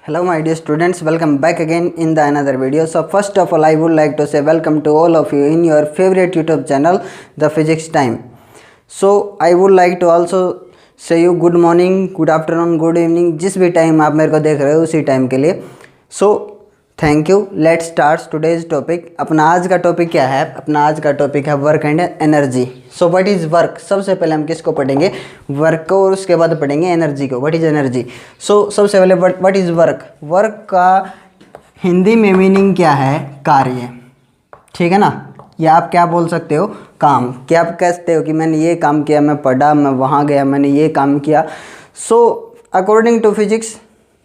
Hello my dear students, welcome back again in the another video. So first of all I would like to say welcome to all of you in your favorite YouTube channel The Physics Time. So I would like to also say you good morning, good afternoon, good evening, जिस भी time आप मेरे को देख रहे हो उसी time के लिए. So thank you. Let's start today's topic. अपना आज का टॉपिक क्या है? अपना आज का टॉपिक है work and energy. So what is work? सबसे पहले हम किसको पढ़ेंगे? वर्क को, और उसके बाद पढ़ेंगे एनर्जी को. What is energy? सो सबसे पहले व्हाट इज़ वर्क? वर्क का हिंदी में मीनिंग क्या है? कार्य. ठीक है ना? या आप क्या बोल सकते हो? काम. क्या आप कहते हो कि मैंने ये काम किया, मैं पढ़ा, मैं वहाँ गया, मैंने ये काम किया. So according to physics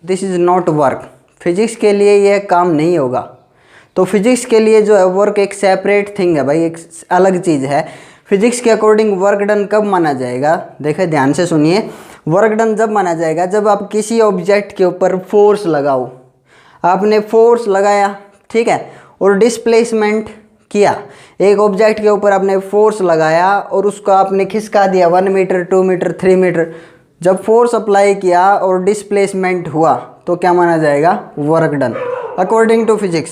this is not work. Physics के लिए ये काम नहीं होगा. तो फिजिक्स के लिए जो है वर्क एक सेपरेट थिंग है भाई, एक अलग चीज़ है. फिजिक्स के अकॉर्डिंग वर्क डन कब माना जाएगा? देखिए ध्यान से सुनिए. वर्क डन जब माना जाएगा जब आप किसी ऑब्जेक्ट के ऊपर फोर्स लगाओ. आपने फोर्स लगाया, ठीक है, और डिस्प्लेसमेंट किया. एक ऑब्जेक्ट के ऊपर आपने फोर्स लगाया और उसको आपने खिसका दिया 1 मीटर, 2 मीटर, 3 मीटर. जब फोर्स अप्लाई किया और डिस्प्लेसमेंट हुआ तो क्या माना जाएगा? Work done according to physics.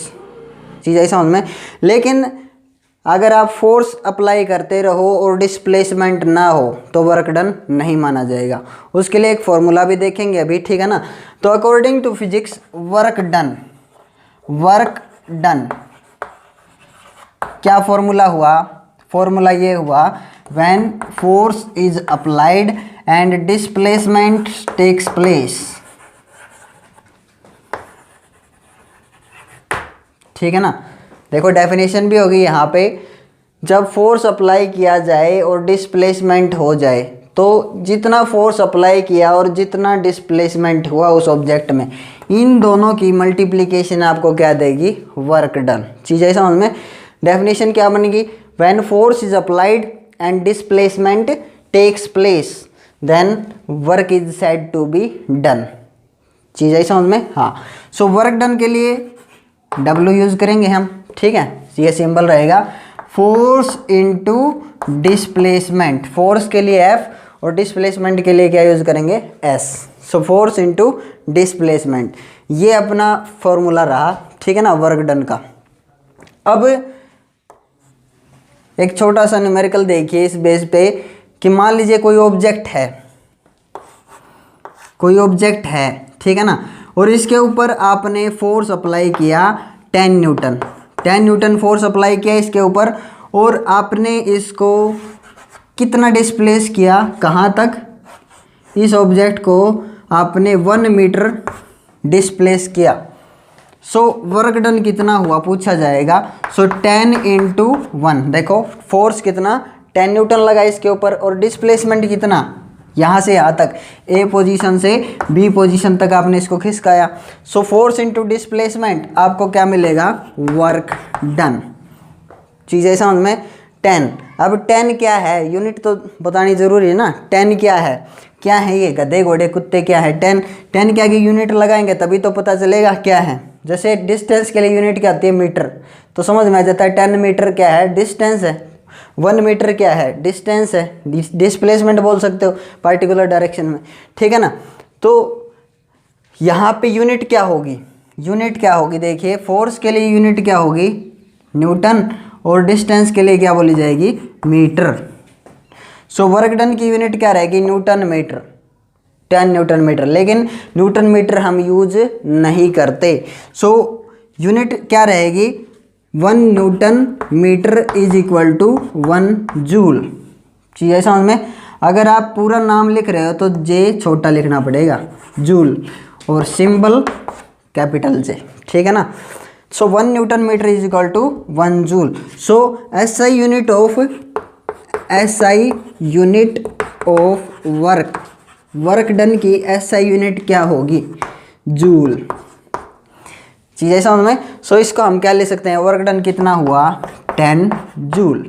चीज़ ऐसा समझ में. लेकिन अगर आप फोर्स अप्लाई करते रहो और डिस्प्लेसमेंट ना हो तो वर्क डन नहीं माना जाएगा. उसके लिए एक फॉर्मूला भी देखेंगे अभी, ठीक है ना. तो according to physics work done क्या फॉर्मूला हुआ? फॉर्मूला ये हुआ, when force is applied and displacement takes place. ठीक है ना. देखो डेफिनेशन भी होगी यहाँ पे. जब फोर्स अप्लाई किया जाए और डिस्प्लेसमेंट हो जाए तो जितना फोर्स अप्लाई किया और जितना डिस्प्लेसमेंट हुआ उस ऑब्जेक्ट में, इन दोनों की मल्टीप्लिकेशन आपको क्या देगी? Work done. चीज़ ऐसा समझ में. डेफिनेशन क्या बनेगी? When force is applied and displacement takes place then work is said to be done. चीज़ ऐसा समझ में. हाँ. सो वर्क डन के लिए W यूज़ करेंगे हम, ठीक है. ये सिंबल रहेगा फोर्स इनटू डिस्प्लेसमेंट. फोर्स के लिए F और डिस्प्लेसमेंट के लिए क्या यूज़ करेंगे? S. So force into displacement, ये अपना फॉर्मूला रहा, ठीक है ना, वर्क डन का. अब एक छोटा सा न्यूमेरिकल देखिए इस बेस पे कि मान लीजिए कोई ऑब्जेक्ट है, ठीक है ना, और इसके ऊपर आपने फोर्स अप्लाई किया 10 न्यूटन फोर्स अप्लाई किया इसके ऊपर, और आपने इसको कितना डिस्प्लेस किया? कहाँ तक? इस ऑब्जेक्ट को आपने 1 मीटर डिस्प्लेस किया. सो वर्क डन कितना हुआ पूछा जाएगा. सो 10 × 1. देखो फोर्स कितना? 10 न्यूटन लगा इसके ऊपर, और डिस्प्लेसमेंट कितना? यहाँ से यहाँ तक, ए पोजीशन से बी पोजीशन तक आपने इसको खिसकाया. सो फोर्स इनटू डिस्प्लेसमेंट आपको क्या मिलेगा? Work done. चीज़ है समझ में. 10. अब 10 क्या है? यूनिट तो बतानी जरूरी है ना. 10 क्या है? क्या है ये? गधे घोड़े कुत्ते क्या है? 10 क्या की यूनिट लगाएंगे तभी तो पता चलेगा क्या है. जैसे डिस्टेंस के लिए यूनिट क्या आती है? मीटर. तो समझ में आ जाता है 10 मीटर क्या है? डिस्टेंस है. 1 मीटर क्या है? डिस्टेंस है. डिस्प्लेसमेंट बोल सकते हो पार्टिकुलर डायरेक्शन में, ठीक है ना. तो यहाँ पे यूनिट क्या होगी? देखिए फोर्स के लिए यूनिट क्या होगी? न्यूटन, और डिस्टेंस के लिए क्या बोली जाएगी? मीटर. सो वर्क डन की यूनिट क्या रहेगी? Newton metre, 10 newton metre. लेकिन न्यूटन मीटर हम यूज नहीं करते. सो यूनिट क्या रहेगी? 1 newton metre is equal to 1 joule. चीज़ ऐसा समझ में. अगर आप पूरा नाम लिख रहे हो तो जे छोटा लिखना पड़ेगा, जूल, और सिंबल कैपिटल जे, ठीक है ना. So 1 newton metre is equal to 1 joule. So SI unit of work done की SI यूनिट क्या होगी? जूल. चीज़ ऐसा समझ में. सो इसको हम क्या ले सकते हैं? वर्क डन कितना हुआ? 10 जूल.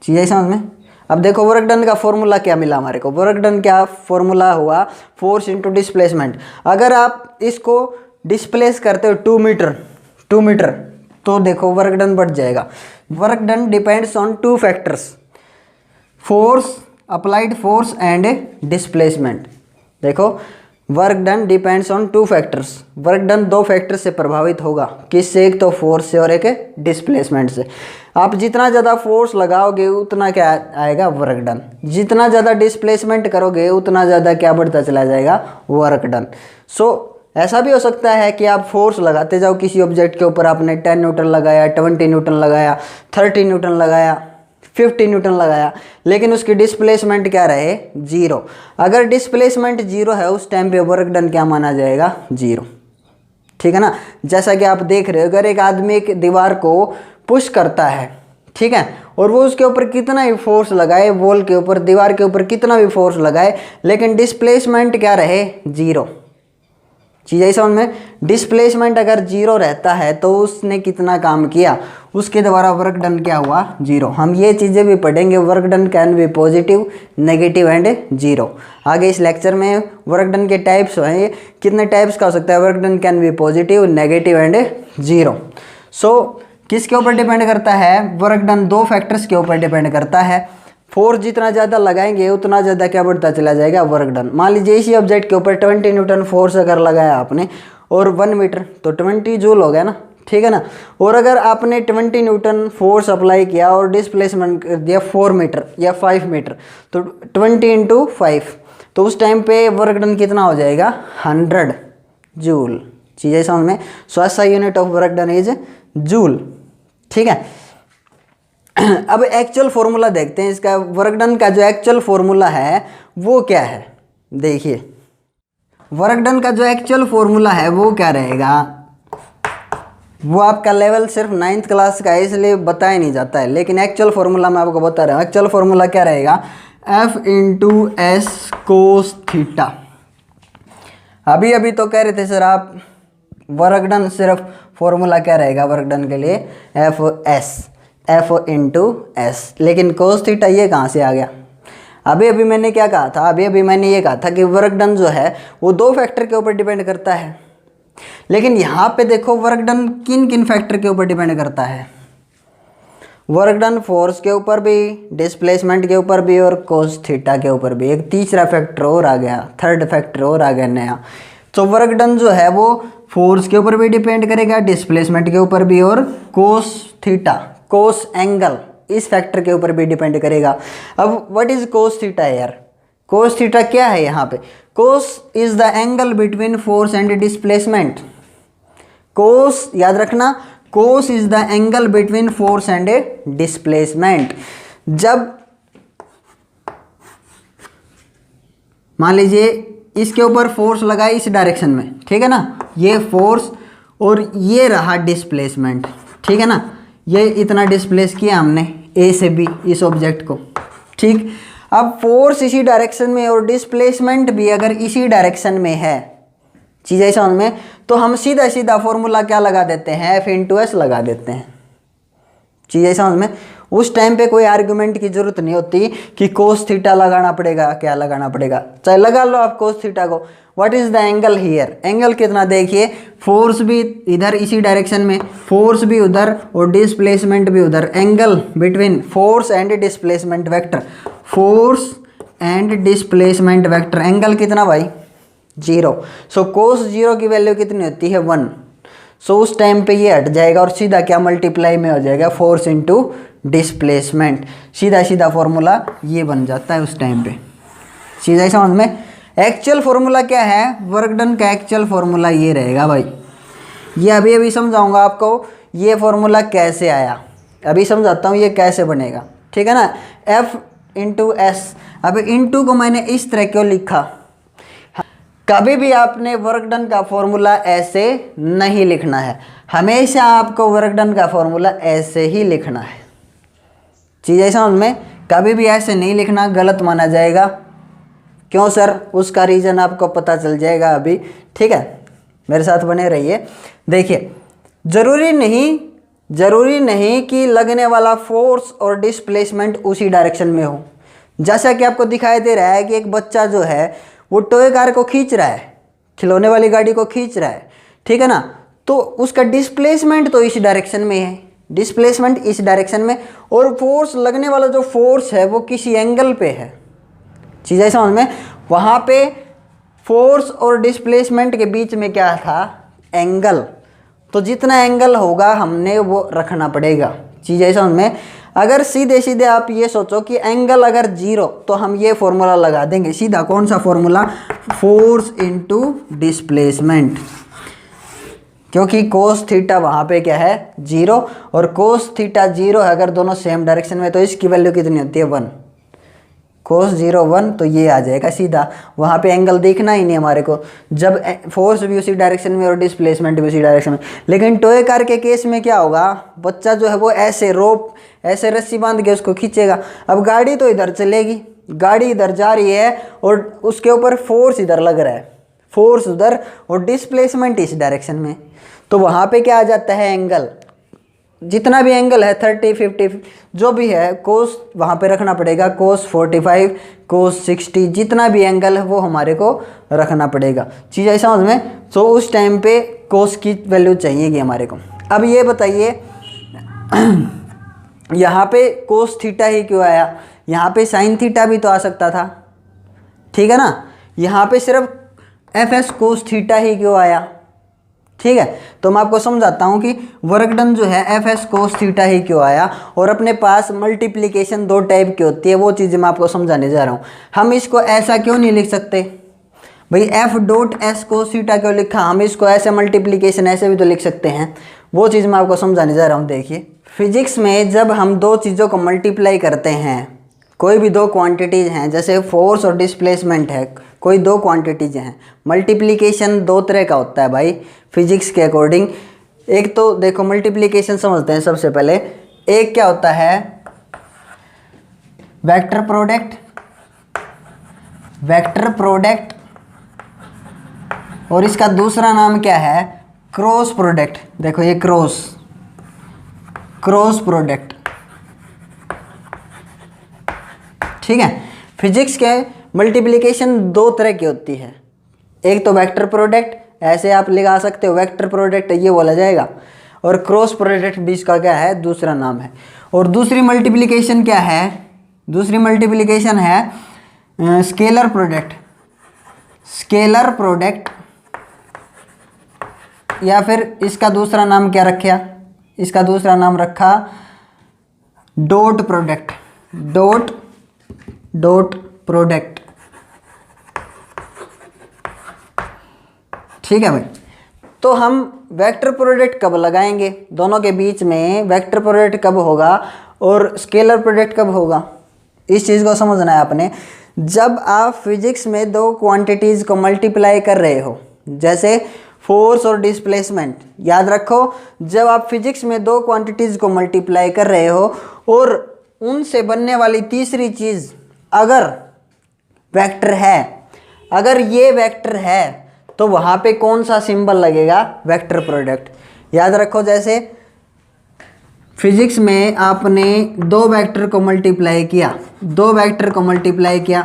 चीज़ ऐसा समझ में. अब देखो वर्क डन का फॉर्मूला क्या मिला हमारे को. वर्क डन क्या फॉर्मूला हुआ? Force into displacement. अगर आप इसको डिस्प्लेस करते हो 2 मीटर तो देखो वर्क डन बढ़ जाएगा. Work done depends on 2 factors, force, applied force and displacement. देखो work done depends on two factors, work done दो फैक्टर से प्रभावित होगा, किससे? एक तो फोर्स से और एक डिस्प्लेसमेंट से। आप जितना ज़्यादा फोर्स लगाओगे उतना क्या आएगा? Work done. जितना ज़्यादा डिस्प्लेसमेंट करोगे उतना ज़्यादा क्या बढ़ता चला जाएगा? Work done. सो ऐसा भी हो सकता है कि आप फोर्स लगाते जाओ किसी ऑब्जेक्ट के ऊपर, आपने 10 न्यूटन लगाया, 20 न्यूटन लगाया, 30 न्यूटन लगाया, 50 न्यूटन लगाया, लेकिन उसकी डिस्प्लेसमेंट क्या रहे? जीरो। अगर डिस्प्लेसमेंट जीरो है उस टाइम पे वर्क डन क्या माना जाएगा? जीरो। ठीक है ना। जैसा कि आप देख रहे हो, अगर एक आदमी एक दीवार को पुश करता है, ठीक है, और वो उसके ऊपर कितना ही फोर्स लगाए, वॉल के ऊपर, दीवार के ऊपर कितना भी फोर्स लगाए, लेकिन डिस्प्लेसमेंट क्या रहे? जीरो। चीज़ ऐसा उनमें डिस्प्लेसमेंट अगर जीरो रहता है तो उसने कितना काम किया, उसके द्वारा वर्क डन क्या हुआ? जीरो। हम ये चीज़ें भी पढ़ेंगे, work done can be positive, negative and zero. आगे इस लेक्चर में वर्क डन के टाइप्स हैं, ये कितने टाइप्स का हो सकता है? Work done can be positive, negative and zero. So किसके ऊपर डिपेंड करता है? वर्क डन दो फैक्टर्स के ऊपर डिपेंड करता है। फोर्स जितना ज़्यादा लगाएंगे उतना ज़्यादा क्या बढ़ता चला जाएगा? Work done. मान लीजिए इसी ऑब्जेक्ट के ऊपर 20 न्यूटन फोर्स अगर लगाया आपने और 1 मीटर, तो 20 जूल हो गया ना, ठीक है ना। और अगर आपने 20 न्यूटन फोर्स अप्लाई किया और डिस्प्लेसमेंट कर दिया 4 मीटर या 5 मीटर, तो 20 × 5, तो उस टाइम पे वर्क डन कितना हो जाएगा? 100 जूल। चीज़ें समझ में? सो ऐसा unit of work done is joule. ठीक है। अब एक्चुअल फॉर्मूला देखते हैं इसका, वर्क डन का जो एक्चुअल फॉर्मूला है वो क्या है? देखिए, वर्क डन का जो एक्चुअल फॉर्मूला है वो क्या रहेगा? वो आपका लेवल सिर्फ 9th क्लास का है इसलिए बताया नहीं जाता है, लेकिन एक्चुअल फॉर्मूला मैं आपको बता रहा हूँ। एक्चुअल फॉर्मूला क्या रहेगा? F × S cos theta. अभी तो कह रहे थे सर आप वर्क डन सिर्फ फॉर्मूला क्या रहेगा वर्क डन के लिए? F × S, लेकिन कोस थीटा ये कहाँ से आ गया? अभी मैंने क्या कहा था? अभी मैंने ये कहा था कि वर्क डन जो है वो दो फैक्टर के ऊपर डिपेंड करता है, लेकिन यहाँ पे देखो वर्क डन किन किन फैक्टर के ऊपर डिपेंड करता है? वर्क डन फोर्स के ऊपर भी, डिस्प्लेसमेंट के ऊपर भी और कोस थीटा के ऊपर भी। एक तीसरा फैक्टर और आ गया, थर्ड फैक्टर और आ गया नया। तो वर्क डन जो है वो फोर्स के ऊपर भी डिपेंड करेगा, डिस्प्लेसमेंट के ऊपर भी, और कोस थीटा, कोस एंगल, इस फैक्टर के ऊपर भी डिपेंड करेगा। अब व्हाट इज कोस थीटा यार? कोस थीटा क्या है यहाँ पे? Cos is the angle between force and displacement. Cos याद रखना, cos is the angle between force and displacement. जब मान लीजिए इसके ऊपर फोर्स लगा इस डायरेक्शन में, ठीक है ना, ये फोर्स और ये रहा डिस्प्लेसमेंट, ठीक है ना, ये इतना डिस्प्लेस किया हमने ए से बी इस ऑब्जेक्ट को, ठीक। अब फोर्स इसी डायरेक्शन में और डिस्प्लेसमेंट भी अगर इसी डायरेक्शन में है, चीज़ ऐसा उनमें, तो हम सीधा सीधा फॉर्मूला क्या लगा देते हैं? F × S लगा देते हैं। चीज़ ऐसा उनमें, उस टाइम पे कोई आर्गुमेंट की जरूरत नहीं होती कि कोस थीटा लगाना पड़ेगा, क्या लगाना पड़ेगा, चाहे लगा लो आप कोस थीटा को। What is the angle here? Angle कितना? देखिए, फोर्स भी इधर इसी डायरेक्शन में, फोर्स भी उधर और डिस्प्लेसमेंट भी उधर। Angle between force and displacement vector, force and displacement vector, angle कितना भाई? 0। सो कोस 0 की वैल्यू कितनी होती है? 1। सो उस टाइम पे ये हट जाएगा और सीधा क्या मल्टीप्लाई में हो जाएगा? Force into displacement. सीधा सीधा फॉर्मूला ये बन जाता है उस टाइम पे। सीधा समझ में? एक्चुअल फॉर्मूला क्या है? वर्क डन का एक्चुअल फॉर्मूला ये रहेगा भाई। ये अभी समझाऊंगा आपको ये फॉर्मूला कैसे आया, अभी समझाता हूँ ये कैसे बनेगा, ठीक है ना। F × S। अब इंटू को मैंने इस तरह क्यों लिखा? कभी भी आपने वर्क डन का फॉर्मूला ऐसे नहीं लिखना है, हमेशा आपको वर्क डन का फॉर्मूला ऐसे ही लिखना है। चीज़ ऐसा उनमें कभी भी ऐसे नहीं लिखना, गलत माना जाएगा। क्यों सर? उसका रीज़न आपको पता चल जाएगा अभी, ठीक है, मेरे साथ बने रहिए। देखिए, ज़रूरी नहीं कि लगने वाला फोर्स और डिस्प्लेसमेंट उसी डायरेक्शन में हो। जैसा कि आपको दिखाई दे रहा है कि एक बच्चा जो है वो टॉय कार को खींच रहा है, खिलौने वाली गाड़ी को खींच रहा है, ठीक है ना, तो उसका डिस्प्लेसमेंट तो इस डायरेक्शन में है, डिस्प्लेसमेंट इस डायरेक्शन में, और फोर्स लगने वाला जो फोर्स है वो किसी एंगल पे है। चीज़ ऐसा समझ में? वहाँ पे फोर्स और डिस्प्लेसमेंट के बीच में क्या था, एंगल। तो जितना एंगल होगा हमने वो रखना पड़ेगा। चीज़ ऐसा उनमें, अगर सीधे सीधे आप ये सोचो कि एंगल अगर 0 तो हम ये फॉर्मूला लगा देंगे सीधा। कौन सा फॉर्मूला, फोर्स इनटू डिस्प्लेसमेंट, क्योंकि कोस थीटा वहाँ पे क्या है 0 और कोस थीटा 0 है अगर दोनों सेम डायरेक्शन में, तो इसकी वैल्यू कितनी होती है 1। कोस 0 1, तो ये आ जाएगा सीधा। वहाँ पे एंगल देखना ही नहीं हमारे को, जब फोर्स भी उसी डायरेक्शन में और डिस्प्लेसमेंट भी उसी डायरेक्शन में। लेकिन टोए कार के केस में क्या होगा, बच्चा जो है वो ऐसे रोप, ऐसे रस्सी बांध के उसको खींचेगा। अब गाड़ी तो इधर चलेगी, गाड़ी इधर जा रही है और उसके ऊपर फोर्स इधर लग रहा है, फोर्स उधर और डिस्प्लेसमेंट इस डायरेक्शन में। तो वहाँ पे क्या आ जाता है, एंगल। जितना भी एंगल है 30 50 जो भी है, कोस वहाँ पे रखना पड़ेगा, कोस 45 कोस 60, जितना भी एंगल है वो हमारे को रखना पड़ेगा। चीज़ ऐसा समझ में। तो उस टाइम पे कोस की वैल्यू चाहिएगी हमारे को। अब ये बताइए यहाँ पे कोस थीटा ही क्यों आया, यहाँ पे साइन थीटा भी तो आ सकता था, ठीक है ना। यहाँ पे सिर्फ एफ एस कोस थीटा ही क्यों आया, ठीक है। तो मैं आपको समझाता हूँ कि वर्क डन जो है एफ एस कोस थीटा ही क्यों आया, और अपने पास मल्टीप्लिकेशन 2 टाइप की होती है, वो चीज़ मैं आपको समझाने जा रहा हूँ। हम इसको ऐसा क्यों नहीं लिख सकते भाई, F dot S cos theta क्यों लिखा, हम इसको ऐसे मल्टीप्लिकेशन ऐसे भी तो लिख सकते हैं, वो चीज़ मैं आपको समझाने जा रहा हूँ। देखिए फिजिक्स में जब हम 2 चीज़ों को मल्टीप्लाई करते हैं, कोई भी 2 क्वांटिटीज़ हैं, जैसे फोर्स और डिस्प्लेसमेंट है, कोई 2 क्वांटिटीज़ हैं, मल्टीप्लिकेशन 2 तरह का होता है भाई फिजिक्स के अकॉर्डिंग। एक तो देखो मल्टीप्लिकेशन समझते हैं सबसे पहले। एक क्या होता है, वेक्टर प्रोडक्ट, वेक्टर प्रोडक्ट, और इसका दूसरा नाम क्या है, क्रॉस प्रोडक्ट। देखो ये क्रॉस प्रोडक्ट, ठीक है। फिजिक्स के मल्टीप्लिकेशन 2 तरह की होती है, एक तो वेक्टर प्रोडक्ट, ऐसे आप लगा सकते हो वेक्टर प्रोडक्ट ये बोला जाएगा, और क्रॉस प्रोडक्ट भी इसका क्या है, दूसरा नाम है। और दूसरी मल्टीप्लिकेशन क्या है, दूसरी मल्टीप्लिकेशन है स्केलर प्रोडक्ट, स्केलर प्रोडक्ट, या फिर इसका दूसरा नाम क्या रखा, इसका दूसरा नाम रखा डॉट प्रोडक्ट, डॉट प्रोडक्ट, ठीक है भाई। तो हम वेक्टर प्रोडक्ट कब लगाएंगे, दोनों के बीच में वेक्टर प्रोडक्ट कब होगा और स्केलर प्रोडक्ट कब होगा, इस चीज़ को समझना है आपने। जब आप फिजिक्स में 2 क्वांटिटीज़ को मल्टीप्लाई कर रहे हो, जैसे फोर्स और डिस्प्लेसमेंट, याद रखो जब आप फिजिक्स में 2 क्वांटिटीज़ को मल्टीप्लाई कर रहे हो और उनसे बनने वाली तीसरी चीज़ अगर वेक्टर है, अगर ये वेक्टर है तो वहाँ पे कौन सा सिंबल लगेगा, वेक्टर प्रोडक्ट। याद रखो जैसे फिजिक्स में आपने 2 वेक्टर को मल्टीप्लाई किया, 2 वेक्टर को मल्टीप्लाई किया,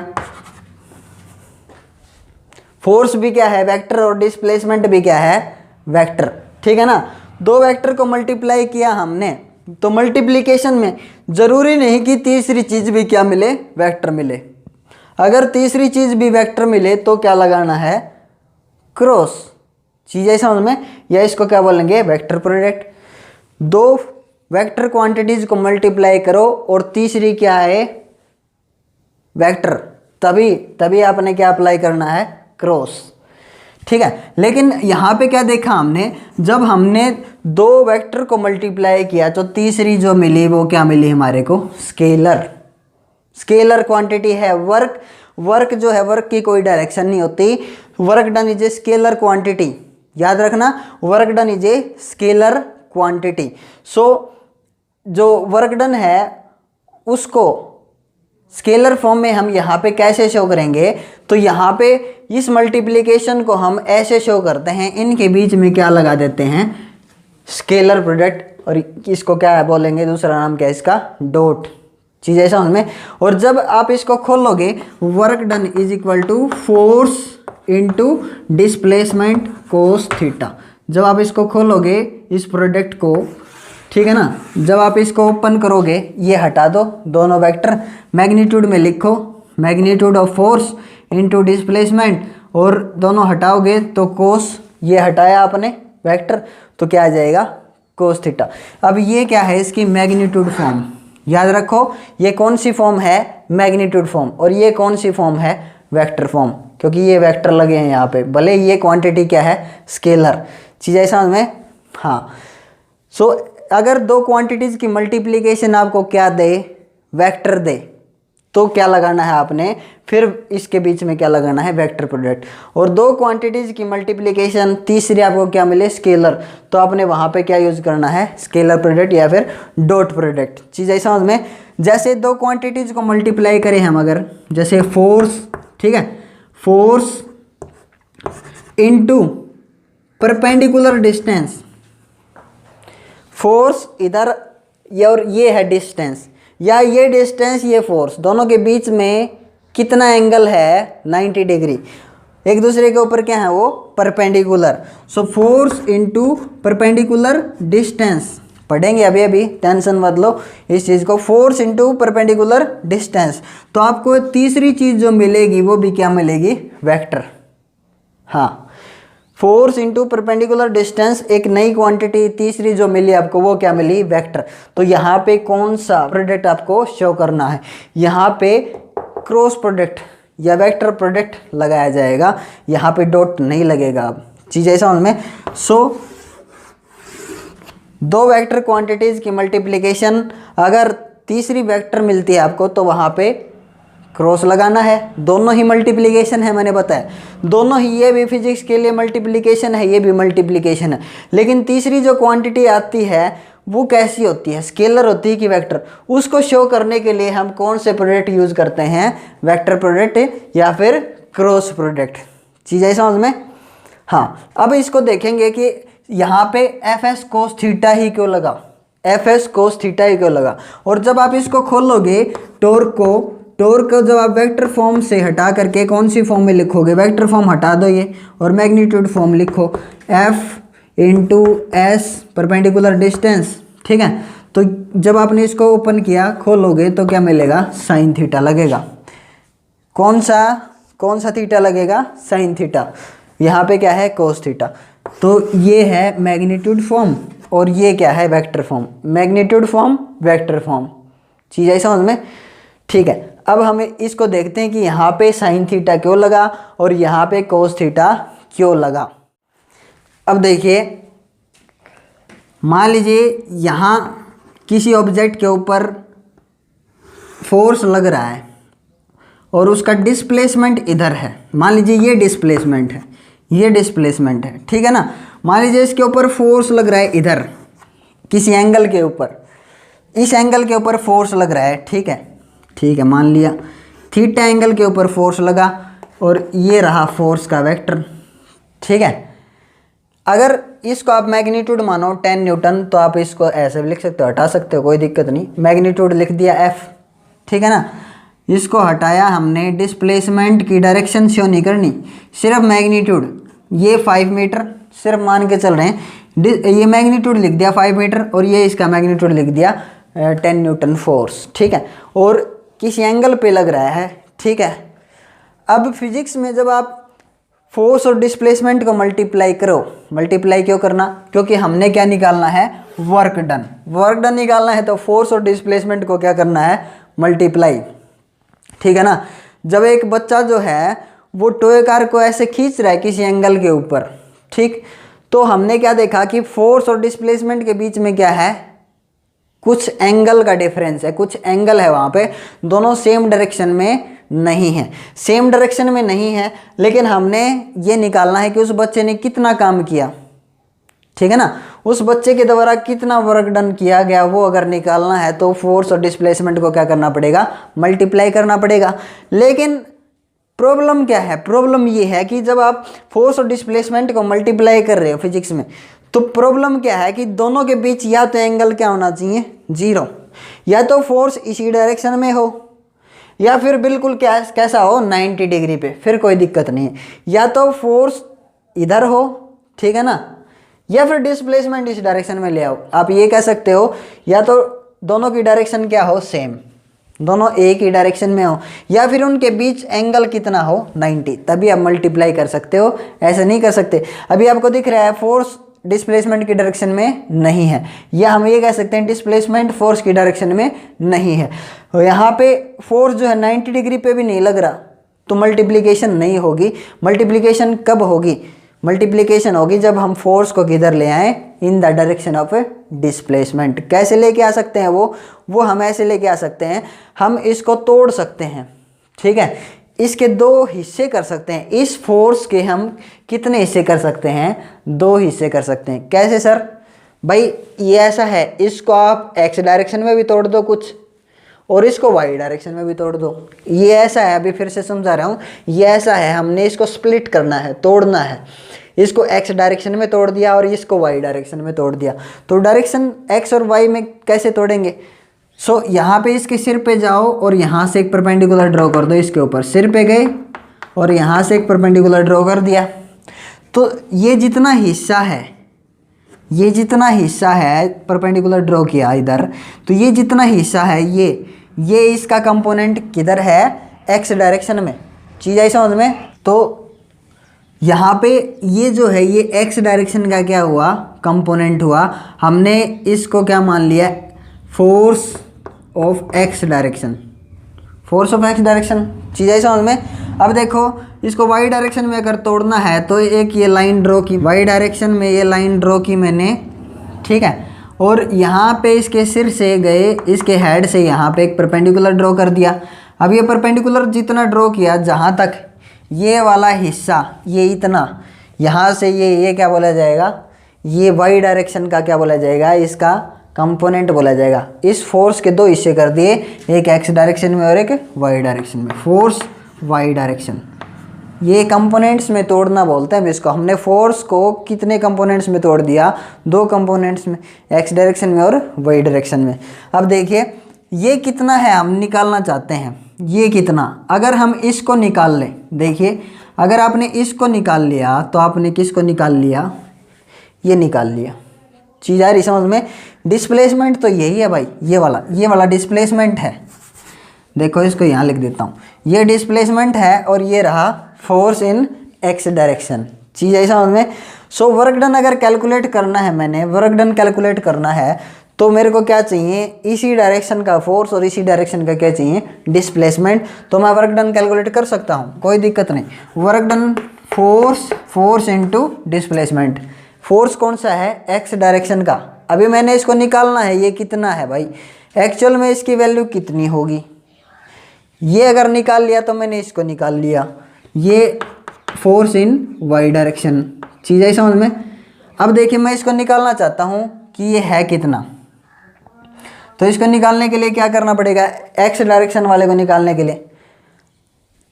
फोर्स भी क्या है वेक्टर और डिस्प्लेसमेंट भी क्या है वेक्टर, ठीक है ना। 2 वेक्टर को मल्टीप्लाई किया हमने, तो मल्टीप्लिकेशन में ज़रूरी नहीं कि तीसरी चीज़ भी क्या मिले, वेक्टर मिले। अगर तीसरी चीज़ भी वेक्टर मिले तो क्या लगाना है, क्रॉस। चीज़ ऐसा समझ में, या इसको क्या बोलेंगे, वेक्टर प्रोडक्ट। 2 वेक्टर क्वांटिटीज़ को मल्टीप्लाई करो और तीसरी क्या है, वेक्टर, तभी आपने क्या अप्लाई करना है, क्रॉस, ठीक है। लेकिन यहाँ पे क्या देखा हमने, जब हमने 2 वेक्टर को मल्टीप्लाई किया तो तीसरी जो मिली वो क्या मिली हमारे को, स्केलर। स्केलर क्वांटिटी है वर्क जो है, वर्क की कोई डायरेक्शन नहीं होती, work done is a scalar quantity, याद रखना, work done is a scalar quantity. So जो वर्क डन है उसको स्केलर फॉर्म में हम यहाँ पे कैसे शो करेंगे, तो यहाँ पे इस मल्टीप्लिकेशन को हम ऐसे शो करते हैं, इनके बीच में क्या लगा देते हैं, स्केलर प्रोडक्ट, और इसको क्या बोलेंगे, दूसरा नाम क्या है इसका, डॉट। चीज़ ऐसा उनमें। और जब आप इसको खोलोगे, work done is equal to force into displacement cos theta. जब आप इसको खोलोगे इस प्रोडक्ट को, ठीक है ना, जब आप इसको ओपन करोगे, ये हटा दो दोनों वेक्टर, मैग्नीट्यूड में लिखो magnitude of force into displacement, और दोनों हटाओगे तो कोस, ये हटाया आपने वेक्टर तो क्या आ जाएगा कोस थीटा। अब ये क्या है इसकी मैग्नीट्यूड फॉर्म, याद रखो ये कौन सी फॉर्म है मैग्नीट्यूड फॉर्म, और ये कौन सी फॉर्म है वेक्टर फॉर्म, क्योंकि ये वेक्टर लगे हैं यहाँ पे, भले ये क्वांटिटी क्या है स्केलर। चीज़ ऐसा में हाँ। सो अगर दो क्वांटिटीज़ की मल्टीप्लिकेशन आपको क्या दे वेक्टर दे तो क्या लगाना है आपने, फिर इसके बीच में क्या लगाना है वेक्टर प्रोडक्ट। और दो क्वांटिटीज़ की मल्टीप्लिकेशन तीसरी आपको क्या मिले स्केलर, तो आपने वहाँ पे क्या यूज़ करना है स्केलर प्रोडक्ट या फिर डॉट प्रोडक्ट। चीज़ ऐसा समझ में, जैसे दो क्वांटिटीज़ को मल्टीप्लाई करें हम अगर, जैसे फोर्स, ठीक है, force into perpendicular distance, force इधर ये और ये है डिस्टेंस, या ये डिस्टेंस ये फोर्स, दोनों के बीच में कितना एंगल है 90 डिग्री, एक दूसरे के ऊपर क्या है वो perpendicular. So force into perpendicular distance पढ़ेंगे अभी अभी, टेंशन मत लो इस चीज़ को, फोर्स इनटू परपेंडिकुलर डिस्टेंस। तो आपको तीसरी चीज़ जो मिलेगी वो भी क्या मिलेगी वेक्टर। हाँ, फोर्स इंटू परपेंडिकुलर डिस्टेंस, एक नई क्वांटिटी तीसरी जो मिली आपको वो क्या मिली वेक्टर। तो यहाँ पे कौन सा प्रोडक्ट आपको शो करना है, यहाँ पे क्रॉस प्रोडक्ट या वेक्टर प्रोडक्ट लगाया जाएगा, यहाँ पे डॉट नहीं लगेगा। अब चीज़ ऐसा उनमें, सो दो वेक्टर क्वांटिटीज़ की मल्टीप्लिकेशन अगर तीसरी वेक्टर मिलती है आपको तो वहाँ पे क्रॉस लगाना है, दोनों ही मल्टीप्लिकेशन है, मैंने बताया दोनों ही, ये भी फिजिक्स के लिए मल्टीप्लिकेशन है, ये भी मल्टीप्लिकेशन है। लेकिन तीसरी जो क्वांटिटी आती है वो कैसी होती है स्केलर होती है कि वेक्टर, उसको शो करने के लिए हम कौन से प्रोडक्ट यूज़ करते हैं वेक्टर प्रोडक्ट या फिर क्रॉस प्रोडक्ट। चीज़ है समझ में। हाँ, अब इसको देखेंगे कि यहाँ पे एफ एस कोस थीटा ही क्यों लगा, एफ एस कोस थीटा ही क्यों लगा। और जब आप इसको खोलोगे टॉर्क को जब आप वेक्टर फॉर्म से हटा करके कौन सी फॉर्म में लिखोगे, वेक्टर फॉर्म हटा दो ये और मैग्नीट्यूड फॉर्म लिखो, F into S perpendicular distance, ठीक है। तो जब आपने इसको ओपन किया खोलोगे तो क्या मिलेगा साइन थीटा लगेगा। कौन सा थीटा लगेगा साइन थीटा, यहाँ पे क्या है कोस थीटा। तो ये है मैग्नीट्यूड फॉर्म और ये क्या है vector form, magnitude form vector form. चीज़ है समझ में, ठीक है। अब हमें इसको देखते हैं कि यहाँ पे साइन थीटा क्यों लगा और यहाँ पे कोस थीटा क्यों लगा। अब देखिए, मान लीजिए यहाँ किसी ऑब्जेक्ट के ऊपर फोर्स लग रहा है और उसका डिस्प्लेसमेंट इधर है, मान लीजिए ये डिस्प्लेसमेंट है, ये डिस्प्लेसमेंट है, ठीक है ना। मान लीजिए इसके ऊपर फोर्स लग रहा है इधर किसी एंगल के ऊपर, इस एंगल के ऊपर फोर्स लग रहा है, ठीक है, मान लिया थीटा एंगल के ऊपर फोर्स लगा और ये रहा फोर्स का वेक्टर, ठीक है। अगर इसको आप मैग्नीट्यूड मानो 10 न्यूटन तो आप इसको ऐसे भी लिख सकते हो, हटा सकते हो, कोई दिक्कत नहीं। मैग्नीट्यूड लिख दिया f, ठीक है ना। इसको हटाया हमने, डिस्प्लेसमेंट की डायरेक्शन शो नहीं करनी, सिर्फ मैग्नीट्यूड, ये 5 मीटर सिर्फ मान के चल रहे हैं, ये मैग्नीट्यूड लिख दिया 5 मीटर और ये इसका मैग्नीट्यूड लिख दिया 10 न्यूटन फोर्स, ठीक है। और किसी एंगल पे लग रहा है, ठीक है। अब फिजिक्स में जब आप फोर्स और डिस्प्लेसमेंट को मल्टीप्लाई करो, मल्टीप्लाई क्यों करना, क्योंकि हमने क्या निकालना है वर्क डन निकालना है, तो फोर्स और डिस्प्लेसमेंट को क्या करना है मल्टीप्लाई, ठीक है ना। जब एक बच्चा जो है वो टॉय कार को ऐसे खींच रहा है किसी एंगल के ऊपर, ठीक, तो हमने क्या देखा कि फोर्स और डिस्प्लेसमेंट के बीच में क्या है कुछ एंगल का डिफरेंस है, कुछ एंगल है वहाँ पे, दोनों सेम डायरेक्शन में नहीं है, सेम डायरेक्शन में नहीं है। लेकिन हमने ये निकालना है कि उस बच्चे ने कितना काम किया, ठीक है ना, उस बच्चे के द्वारा कितना वर्क डन किया गया, वो अगर निकालना है तो फोर्स और डिस्प्लेसमेंट को क्या करना पड़ेगा मल्टीप्लाई करना पड़ेगा। लेकिन प्रॉब्लम क्या है, प्रॉब्लम ये है कि जब आप फोर्स और डिस्प्लेसमेंट को मल्टीप्लाई कर रहे हो फिजिक्स में, तो प्रॉब्लम क्या है कि दोनों के बीच या तो एंगल क्या होना चाहिए 0, या तो फोर्स इसी डायरेक्शन में हो या फिर बिल्कुल कैसा हो 90 डिग्री पे, फिर कोई दिक्कत नहीं है, या तो फोर्स इधर हो, ठीक है ना, या फिर डिस्प्लेसमेंट इस डायरेक्शन में ले आओ। आप ये कह सकते हो या तो दोनों की डायरेक्शन क्या हो सेम, दोनों एक ही डायरेक्शन में हो, या फिर उनके बीच एंगल कितना हो 90, तभी आप मल्टीप्लाई कर सकते हो, ऐसे नहीं कर सकते। अभी आपको दिख रहा है फोर्स डिस्प्लेसमेंट की डायरेक्शन में नहीं है, या हम ये कह सकते हैं डिस्प्लेसमेंट फोर्स की डायरेक्शन में नहीं है। तो यहाँ पे फोर्स जो है 90 डिग्री पे भी नहीं लग रहा, तो मल्टीप्लिकेशन नहीं होगी। मल्टीप्लिकेशन कब होगी? मल्टीप्लिकेशन होगी जब हम फोर्स को किधर ले आए, in the direction of displacement. कैसे लेके आ सकते हैं वो हम ऐसे लेके आ सकते हैं, हम इसको तोड़ सकते हैं, ठीक है, इसके दो हिस्से कर सकते हैं। इस फोर्स के हम कितने हिस्से कर सकते हैं? दो हिस्से कर सकते हैं। कैसे सर? भाई ये ऐसा है, इसको आप एक्स डायरेक्शन में भी तोड़ दो कुछ, और इसको वाई डायरेक्शन में भी तोड़ दो। ये ऐसा है, अभी फिर से समझा रहा हूँ, ये ऐसा है, हमने इसको स्प्लिट करना है, तोड़ना है। इसको एक्स डायरेक्शन में तोड़ दिया और इसको वाई डायरेक्शन में तोड़ दिया, तो डायरेक्शन एक्स और वाई में कैसे तोड़ेंगे? सो यहाँ पे इसके सिर पे जाओ और यहाँ से एक परपेंडिकुलर ड्रॉ कर दो इसके ऊपर, सिर पे गए और यहाँ से एक परपेंडिकुलर ड्रॉ कर दिया। तो ये जितना हिस्सा है, ये जितना हिस्सा है परपेंडिकुलर ड्रॉ किया इधर, तो ये जितना हिस्सा है ये इसका कंपोनेंट किधर है? एक्स डायरेक्शन में। चीज़ आई समझ में? तो यहाँ पे ये जो है ये एक्स डायरेक्शन का क्या हुआ? कंपोनेंट हुआ। हमने इसको क्या मान लिया? Force of x direction, force of x direction. चीज़ आई समझ में? अब देखो इसको वाई डायरेक्शन में अगर तोड़ना है तो एक ये लाइन ड्रॉ की, वाई डायरेक्शन में ये लाइन ड्रॉ की मैंने, ठीक है, और यहाँ पे इसके सिर से गए, इसके हेड से यहाँ पे एक परपेंडिकुलर ड्रॉ कर दिया। अब ये परपेंडिकुलर जितना ड्रॉ किया, जहाँ तक ये वाला हिस्सा, ये इतना, यहाँ से ये क्या बोला जाएगा? ये वाई डायरेक्शन का क्या बोला जाएगा? इसका कंपोनेंट बोला जाएगा। इस फोर्स के दो हिस्से कर दिए, एक एक्स डायरेक्शन में और एक वाई डायरेक्शन में। फोर्स वाई डायरेक्शन, ये कंपोनेंट्स में तोड़ना बोलते हैं इसको। हमने फोर्स को कितने कंपोनेंट्स में तोड़ दिया? दो कंपोनेंट्स में, एक्स डायरेक्शन में और वाई डायरेक्शन में। अब देखिए ये कितना है हम निकालना चाहते हैं, ये कितना, अगर हम इसको निकाल लें, देखिए अगर आपने इसको निकाल लिया तो आपने किसको निकाल लिया? ये निकाल लिया। चीज़ आ रही समझ में? डिस्प्लेसमेंट तो यही है भाई, ये वाला डिस्प्लेसमेंट है। देखो इसको यहाँ लिख देता हूँ, ये डिस्प्लेसमेंट है और ये रहा फोर्स इन एक्स डायरेक्शन। चीज़ है समझ में? सो वर्क डन अगर कैलकुलेट करना है, मैंने वर्क डन कैलकुलेट करना है, तो मेरे को क्या चाहिए? इसी डायरेक्शन का फोर्स और इसी डायरेक्शन का क्या चाहिए? डिस्प्लेसमेंट। तो मैं वर्क डन कैलकुलेट कर सकता हूँ, कोई दिक्कत नहीं। Work done force into displacement. Force कौन सा है? एक्स डायरेक्शन का। अभी मैंने इसको निकालना है, ये कितना है भाई? एक्चुअल में इसकी वैल्यू कितनी होगी? ये अगर निकाल लिया तो मैंने इसको निकाल लिया, ये फोर्स इन वाई डायरेक्शन। चीज़ है समझ में? अब देखिए मैं इसको निकालना चाहता हूँ कि ये है कितना, तो इसको निकालने के लिए क्या करना पड़ेगा? एक्स डायरेक्शन वाले को निकालने के लिए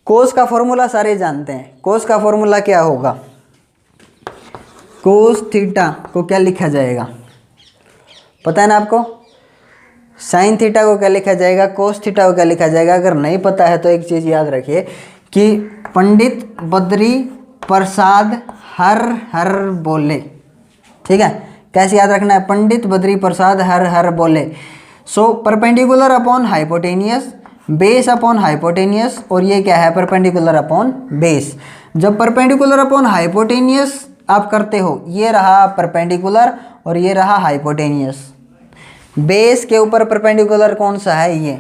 कोस का फॉर्मूला सारे जानते हैं। कोस का फॉर्मूला क्या होगा? कोस थीटा को क्या लिखा जाएगा? पता है ना आपको? साइन थीटा को क्या लिखा जाएगा? कोस थीटा को क्या लिखा जाएगा? अगर नहीं पता है तो एक चीज़ याद रखिए कि पंडित बद्री प्रसाद हर बोले, ठीक है? कैसे याद रखना है? पंडित बद्री प्रसाद हर बोले। So perpendicular upon hypotenuse, base upon hypotenuse, और ये क्या है? Perpendicular upon base. जब परपेंडिकुलर अपॉन हाइपोटेनियस आप करते हो, ये रहा परपेंडिकुलर और ये रहा हाइपोटेनियस। बेस के ऊपर परपेंडिकुलर कौन सा है? ये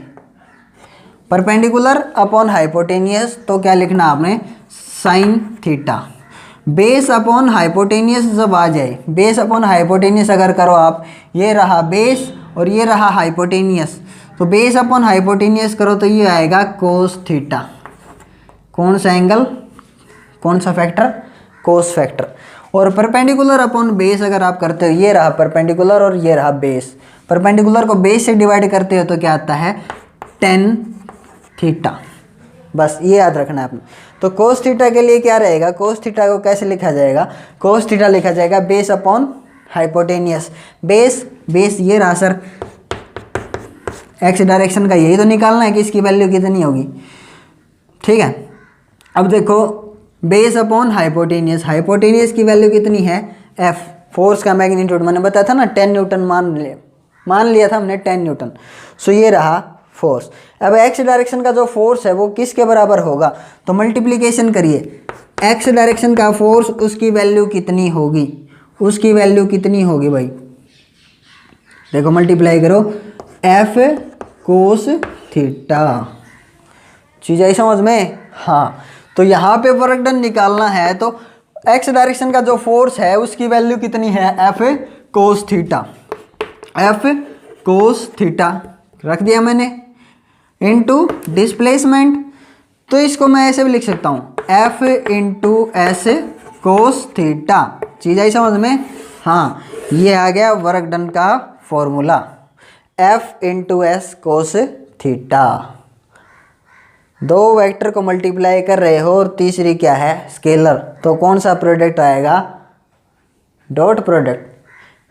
परपेंडिकुलर अपॉन हाइपोटेनियस, तो क्या लिखना आपने? Sine theta. Base upon hypotenuse जब आ जाए, बेस अपॉन हाइपोटेनियस अगर करो आप, ये रहा बेस और ये रहा हाइपोटेनियस, तो बेस अपॉन हाइपोटेनियस करो तो ये आएगा कोस थीटा। कौन सा एंगल, कौन सा फैक्टर? कोस फैक्टर। और परपेंडिकुलर अपॉन बेस अगर आप करते हो, ये रहा परपेंडिकुलर और ये रहा बेस। परपेंडिकुलर को बेस से डिवाइड करते हो तो क्या आता है? Tan theta. बस ये याद रखना है आपने। तो कोस थीटा के लिए क्या रहेगा? कोस थीटा को कैसे लिखा जाएगा? कोस थीटा लिखा जाएगा बेस अपॉन हाइपोटेनियस। बेस ये रहा सर, एक्स डायरेक्शन का, यही तो निकालना है कि इसकी वैल्यू कितनी होगी, ठीक है? अब देखो बेस अपॉन हाइपोटेनियस, हाइपोटेनियस की वैल्यू कितनी है? एफ, फोर्स का मैग्नीट्यूड मैंने बताया था ना 10 न्यूटन, मान लिया था हमने 10 न्यूटन। सो ये रहा फोर्स। अब एक्स डायरेक्शन का जो फोर्स है वो किसके बराबर होगा, तो मल्टीप्लिकेशन करिए, एक्स डायरेक्शन का फोर्स उसकी वैल्यू कितनी होगी, उसकी वैल्यू कितनी होगी भाई, देखो मल्टीप्लाई करो, एफ कोस थीटा। चीज़ आई समझ में। हाँ, तो यहाँ पे वर्क डन निकालना है तो एक्स डायरेक्शन का जो फोर्स है उसकी वैल्यू कितनी है, F cos theta, F cos theta रख दिया मैंने, इनटू डिस्प्लेसमेंट, तो इसको मैं ऐसे भी लिख सकता हूँ, F into S cos theta. चीज़ आई समझ में। हाँ, ये आ गया वर्क डन का formula, F into S cos theta. दो वेक्टर को मल्टीप्लाई कर रहे हो और तीसरी क्या है, स्केलर, तो कौन सा प्रोडक्ट आएगा, dot product,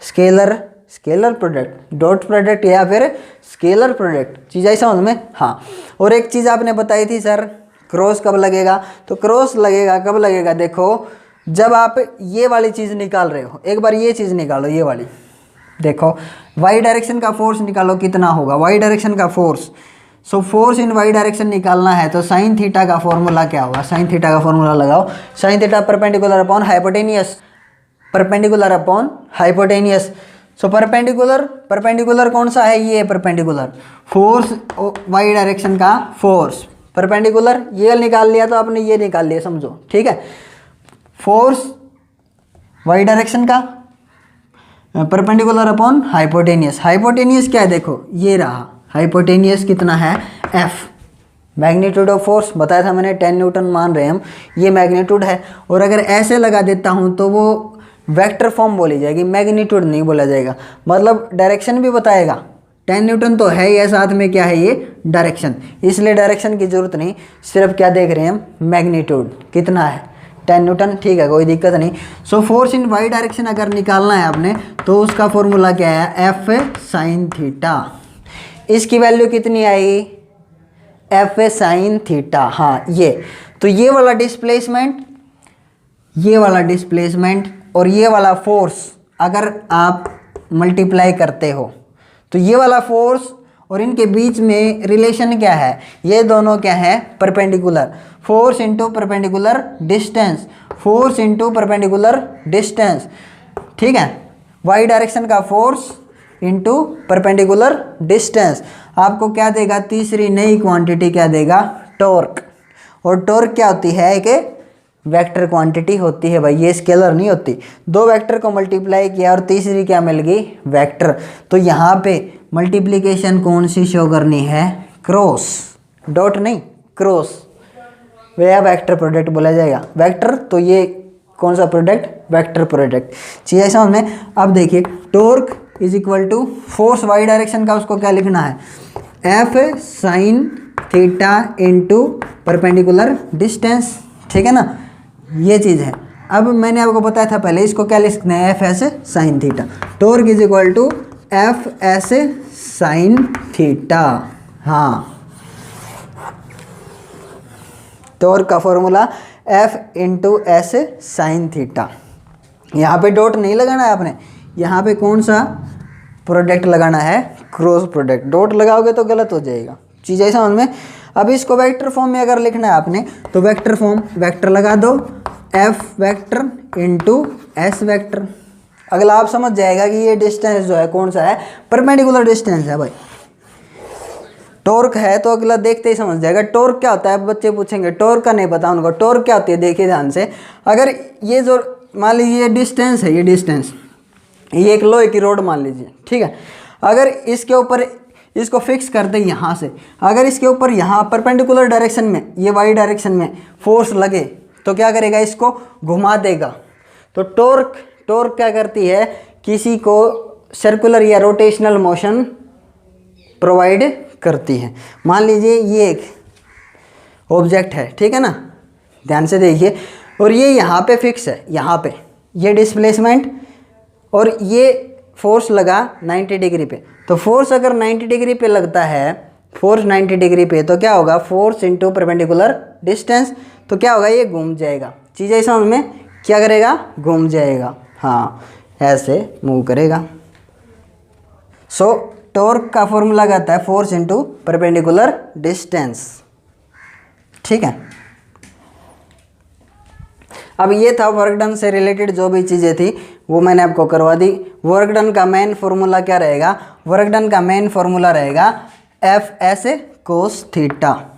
scalar scalar product, dot product या फिर स्केलर प्रोडक्ट। चीज़ आई समझ में। हाँ, और एक चीज़ आपने बताई थी सर, क्रॉस कब लगेगा, तो क्रॉस लगेगा कब लगेगा, देखो जब आप ये वाली चीज़ निकाल रहे हो, एक बार ये चीज़ निकालो, ये वाली देखो, वाई डायरेक्शन का फोर्स निकालो कितना होगा, वाई डायरेक्शन का force, so force in y direction निकालना है तो साइन थीटा का फॉर्मूला क्या होगा, साइन थीटा का फॉर्मूला लगाओ, sine theta perpendicular upon hypotenuse, perpendicular upon hypotenuse. So perpendicular कौन सा है, ये परपेंडिकुलर, फोर्स वाई डायरेक्शन का फोर्स परपेंडिकुलर, ये निकाल लिया तो आपने ये निकाल लिया, समझो ठीक है, फोर्स वाई डायरेक्शन का परपेंडिकुलर अपॉन हाइपोटेनियस, हाइपोटेनियस क्या है, देखो ये रहा हाइपोटेनियस कितना है, एफ, मैग्नीट्यूड ऑफ फोर्स बताया था मैंने, 10 न्यूटन मान रहे हैं हम, ये मैग्नीट्यूड है, और अगर ऐसे लगा देता हूँ तो वो वेक्टर फॉर्म बोली जाएगी, मैग्नीट्यूड नहीं बोला जाएगा, मतलब डायरेक्शन भी बताएगा, 10 न्यूटन तो है ही, साथ में क्या है ये डायरेक्शन, इसलिए डायरेक्शन की जरूरत नहीं, सिर्फ क्या देख रहे हैं हम, मैग्नीट्यूड कितना है 10 न्यूटन, ठीक है कोई दिक्कत नहीं। So force in y direction अगर निकालना है आपने तो उसका फॉर्मूला क्या है, एफ साइन थीटा, इसकी वैल्यू कितनी आएगी, एफ साइन थीटा। हाँ, ये तो ये वाला डिस्प्लेसमेंट, ये वाला डिस्प्लेसमेंट और ये वाला फोर्स अगर आप मल्टीप्लाई करते हो तो ये वाला फोर्स और इनके बीच में रिलेशन क्या है, ये दोनों क्या है, perpendicular, force into perpendicular distance, force into perpendicular distance, ठीक है, वाई डायरेक्शन का फोर्स इंटू परपेंडिकुलर डिस्टेंस आपको क्या देगा, तीसरी नई क्वांटिटी क्या देगा, टॉर्क, और टॉर्क क्या होती है, एक वेक्टर क्वांटिटी होती है भाई, ये स्केलर नहीं होती, दो वेक्टर को मल्टीप्लाई किया और तीसरी क्या मिल गई, वेक्टर, तो यहाँ पे मल्टीप्लिकेशन कौन सी शो करनी है, क्रॉस, डॉट नहीं क्रॉस, वह वेक्टर प्रोडक्ट बोला जाएगा, वेक्टर, तो ये कौन सा प्रोडक्ट, वेक्टर प्रोडक्ट। चीज़ समझ में। अब देखिए torque is equal to force y direction का उसको क्या लिखना है, F sine theta into perpendicular distance, ठीक है ना, ये चीज़ है। अब मैंने आपको बताया था पहले, इसको क्या लिखना है, F S sine theta, torque is equal to F S sine theta. हाँ, टॉर्क का formula F into S sine theta, यहाँ पे डॉट नहीं लगाना है आपने, यहाँ पे कौन सा प्रोडक्ट लगाना है, क्रॉस प्रोडक्ट, डॉट लगाओगे तो गलत हो जाएगा। चीज़ है समझ में। अब इसको वेक्टर फॉर्म में अगर लिखना है आपने तो वेक्टर फॉर्म, वेक्टर लगा दो, F vector into S vector. अगला आप समझ जाएगा कि ये डिस्टेंस जो है कौन सा है, परपेंडिकुलर डिस्टेंस है भाई। टॉर्क है तो अगला देखते ही समझ जाएगा टॉर्क क्या होता है। बच्चे पूछेंगे टॉर्क का नहीं पता उनको, टॉर्क क्या होती है, देखिए ध्यान से। अगर ये जो मान लीजिए ये डिस्टेंस है, ये डिस्टेंस, ये एक लोहे की रोड मान लीजिए, ठीक है, अगर इसके ऊपर इसको फिक्स कर दे यहाँ से, अगर इसके ऊपर यहाँ परपेंडिकुलर डायरेक्शन में, ये वाई डायरेक्शन में फोर्स लगे तो क्या करेगा, इसको घुमा देगा। तो टॉर्क क्या करती है, किसी को सर्कुलर या रोटेशनल मोशन प्रोवाइड करती है। मान लीजिए ये एक ऑब्जेक्ट है, ठीक है ना, ध्यान से देखिए, और ये यहाँ पे फिक्स है, यहाँ पे ये डिस्प्लेसमेंट, और ये फोर्स लगा 90 डिग्री पे। तो फोर्स अगर 90 डिग्री पे लगता है, फोर्स 90 डिग्री पे, तो क्या होगा, फोर्स इंटू परपेंडिकुलर डिस्टेंस, तो क्या होगा, ये घूम जाएगा। चीज़ें समझ में, क्या करेगा, घूम जाएगा, हाँ ऐसे मूव करेगा। सो टॉर्क का फॉर्मूला कहता है फोर्स इंटू परपेंडिकुलर डिस्टेंस। ठीक है, अब ये था वर्क डन से रिलेटेड जो भी चीज़ें थी वो मैंने आपको करवा दी। वर्क डन का मेन फॉर्मूला क्या रहेगा? वर्क डन का मेन फॉर्मूला रहेगा एफ एस कोस थीटा।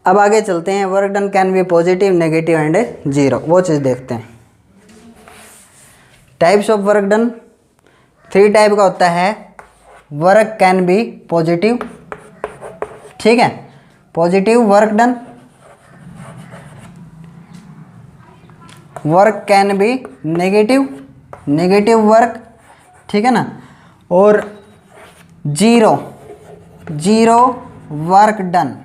अब आगे चलते हैं, work done can be positive, negative and zero, वो चीज़ देखते हैं। Types of work done 3 type का होता है। वर्क कैन बी पॉजिटिव, ठीक है, positive work done, work can be negative, negative work, ठीक है ना, और जीरो, जीरो वर्क डन।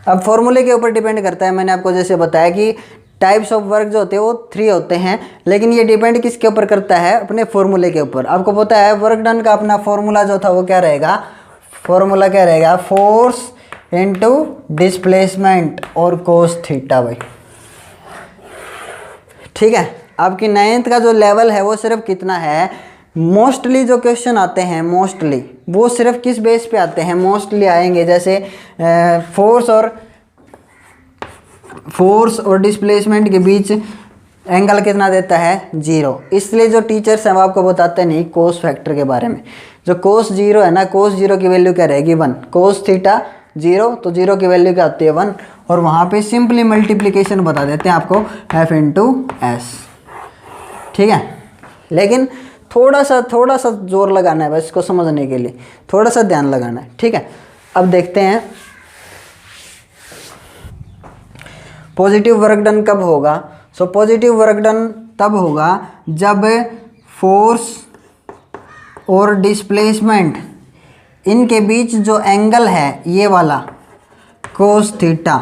अब फॉर्मूले के ऊपर डिपेंड करता है। मैंने आपको जैसे बताया कि टाइप्स ऑफ वर्क जो होते हैं वो 3 होते हैं, लेकिन ये डिपेंड किसके ऊपर करता है? अपने फॉर्मूले के ऊपर। आपको पता है वर्क डन का अपना फॉर्मूला जो था वो क्या रहेगा? फॉर्मूला क्या रहेगा? फोर्स इनटू डिस्प्लेसमेंट और कोस थीटा भाई। ठीक है, आपकी 9th का जो लेवल है वो सिर्फ कितना है? मोस्टली जो क्वेश्चन आते हैं मोस्टली वो सिर्फ किस बेस पे आते हैं? मोस्टली आएंगे जैसे फोर्स और डिस्प्लेसमेंट के बीच एंगल कितना देता है? 0। इसलिए जो टीचर्स हैं वो आपको बताते नहीं कोस फैक्टर के बारे में। जो कोस 0 है ना, कोस 0 की वैल्यू क्या रहेगी? 1। कोस थीटा 0, तो 0 की वैल्यू क्या आती है? 1। और वहाँ पे सिंपली मल्टीप्लिकेशन बता देते हैं आपको एफ इंटू एस। ठीक है, लेकिन थोड़ा सा जोर लगाना है बस इसको समझने के लिए, थोड़ा सा ध्यान लगाना है। ठीक है, अब देखते हैं पॉजिटिव वर्क डन कब होगा। सो पॉजिटिव वर्क डन तब होगा जब फोर्स और डिस्प्लेसमेंट इनके बीच जो एंगल है ये वाला कोस थीटा,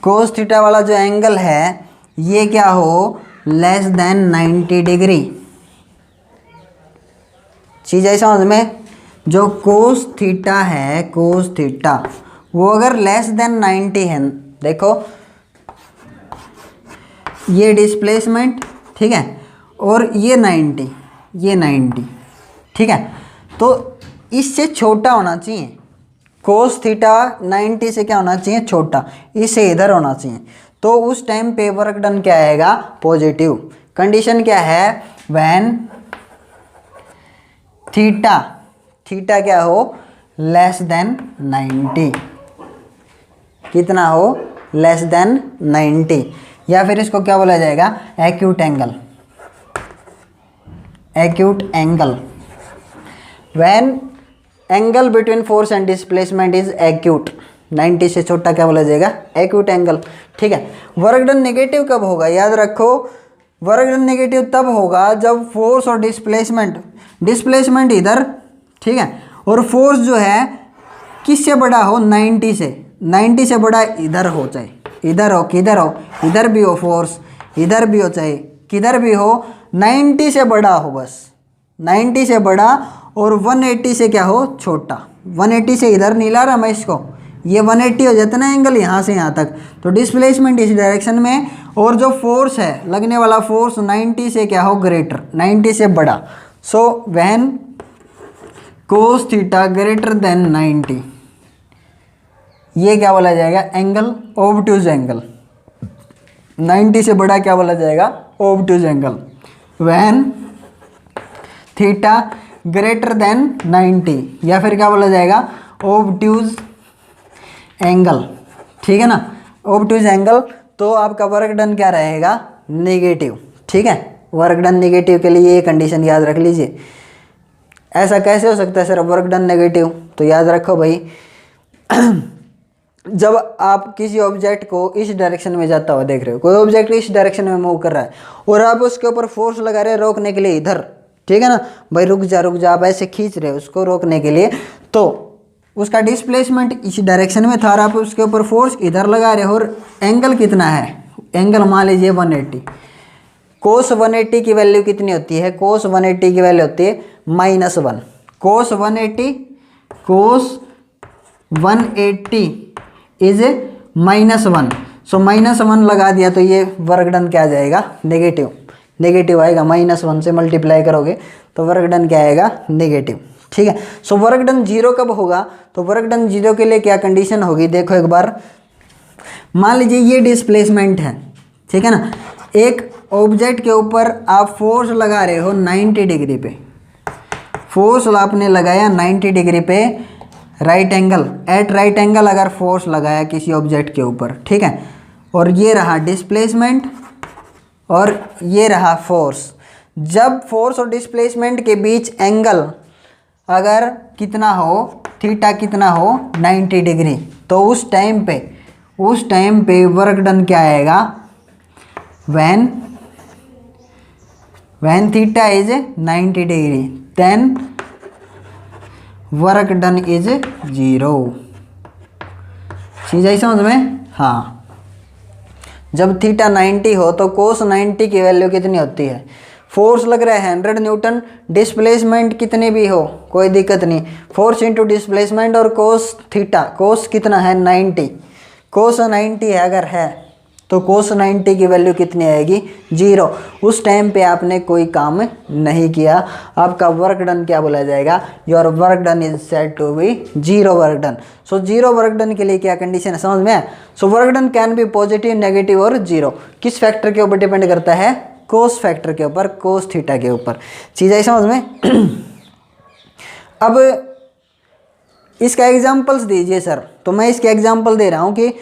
कोस थीटा वाला जो एंगल है ये क्या हो? Less than 90 degree. चीज़ है समझ में? जो कोस थीटा है, कोस थीटा वो अगर लेस देन 90 है, देखो ये डिस्प्लेसमेंट, ठीक है, और ये 90, ये 90, ठीक है, तो इससे छोटा होना चाहिए। कोस थीटा 90 से क्या होना चाहिए? छोटा, इससे इधर होना चाहिए। तो उस टाइम पे वर्क डन क्या आएगा? पॉजिटिव। कंडीशन क्या है? व्हेन थीटा, थीटा क्या हो? Less than 90। कितना हो? Less than 90। या फिर इसको क्या बोला जाएगा? Acute angle, acute angle. When angle between force and displacement is acute, 90 से छोटा क्या बोला जाएगा? Acute angle. ठीक है, वर्क डन नेगेटिव कब होगा? याद रखो, वर्क डन नेगेटिव तब होगा जब फोर्स और डिस्प्लेसमेंट इधर, ठीक है, और फोर्स जो है किससे बड़ा हो? 90 से, 90 से बड़ा इधर हो, चाहे इधर हो, किधर हो, इधर भी हो फोर्स, इधर भी हो, चाहे किधर भी हो, 90 से बड़ा हो, बस 90 से बड़ा, और 180 से क्या हो? छोटा। 180 से इधर नहीं ला रहा मैं इसको, ये 180 हो जाता ना एंगल यहाँ से यहाँ तक, तो डिस्प्लेसमेंट इस डायरेक्शन में, और जो फोर्स है लगने वाला फोर्स 90 से क्या हो? ग्रेटर, 90 से बड़ा। So when cos theta greater than 90, ये क्या बोला जाएगा? Angle, obtuse angle. 90 से बड़ा क्या बोला जाएगा? Obtuse angle. When theta greater than 90, या फिर क्या बोला जाएगा? Obtuse angle. ठीक है ना, ऑब्ट्यूज एंगल। तो आपका वर्क डन क्या रहेगा? नेगेटिव। ठीक है, वर्क डन नेगेटिव के लिए ये कंडीशन याद रख लीजिए। ऐसा कैसे हो सकता है सर वर्क डन नेगेटिव? तो याद रखो भाई जब आप किसी ऑब्जेक्ट को इस डायरेक्शन में जाता हुआ देख रहे हो, कोई ऑब्जेक्ट इस डायरेक्शन में मूव कर रहा है और आप उसके ऊपर फोर्स लगा रहे हो रोकने के लिए इधर, ठीक है ना भाई, रुक जा, आप ऐसे खींच रहे हो उसको रोकने के लिए, तो उसका डिस्प्लेसमेंट इस डायरेक्शन में था और आप उसके ऊपर फोर्स इधर लगा रहे हो, और एंगल कितना है? एंगल मान लीजिए 180। कोस 180 की वैल्यू कितनी होती है? कोस 180 की वैल्यू होती है -1। कोस 180 इज -1। सो -1 लगा दिया तो ये वर्क डन क्या आ जाएगा, नेगेटिव। नेगेटिव आएगा, -1 से मल्टीप्लाई करोगे तो वर्क डन क्या आएगा, नेगेटिव। ठीक है। सो वर्क डन 0 कब होगा, तो वर्क डन 0 के लिए क्या कंडीशन होगी, देखो एक बार। मान लीजिए ये डिस्प्लेसमेंट है, ठीक है ना। एक ऑब्जेक्ट के ऊपर आप फोर्स लगा रहे हो 90 डिग्री पे, फोर्स आपने लगाया 90 डिग्री पे, right angle, at right angle अगर फोर्स लगाया किसी ऑब्जेक्ट के ऊपर, ठीक है। और ये रहा डिस्प्लेसमेंट और ये रहा फोर्स। जब फोर्स और डिस्प्लेसमेंट के बीच एंगल अगर कितना हो, थीटा कितना हो, 90 डिग्री, तो उस टाइम पे वर्क डन क्या आएगा, when theta is 90 degree then work done is 0। चीज आई समझ में। हाँ, जब थीटा 90 हो तो कोस 90 की वैल्यू कितनी होती है, फोर्स लग रहा है 100 न्यूटन, डिस्प्लेसमेंट कितनी भी हो कोई दिक्कत नहीं, फोर्स इंटू डिस्प्लेसमेंट और कोस थीटा, कोस कितना है 90, कोस 90 है अगर है तो कोस 90 की वैल्यू कितनी आएगी, 0। उस टाइम पे आपने कोई काम नहीं किया, आपका वर्क डन क्या बोला जाएगा, your work done is said to be 0 work done. So 0 work done के लिए क्या कंडीशन है समझ में। So work done can be positive, negative और 0। किस फैक्टर के ऊपर डिपेंड करता है, कोस फैक्टर के ऊपर, कोस थीटा के ऊपर। चीज़ आई समझ में। अब इसका एग्जाम्पल्स दीजिए सर, तो मैं इसके एग्जाम्पल दे रहा हूँ कि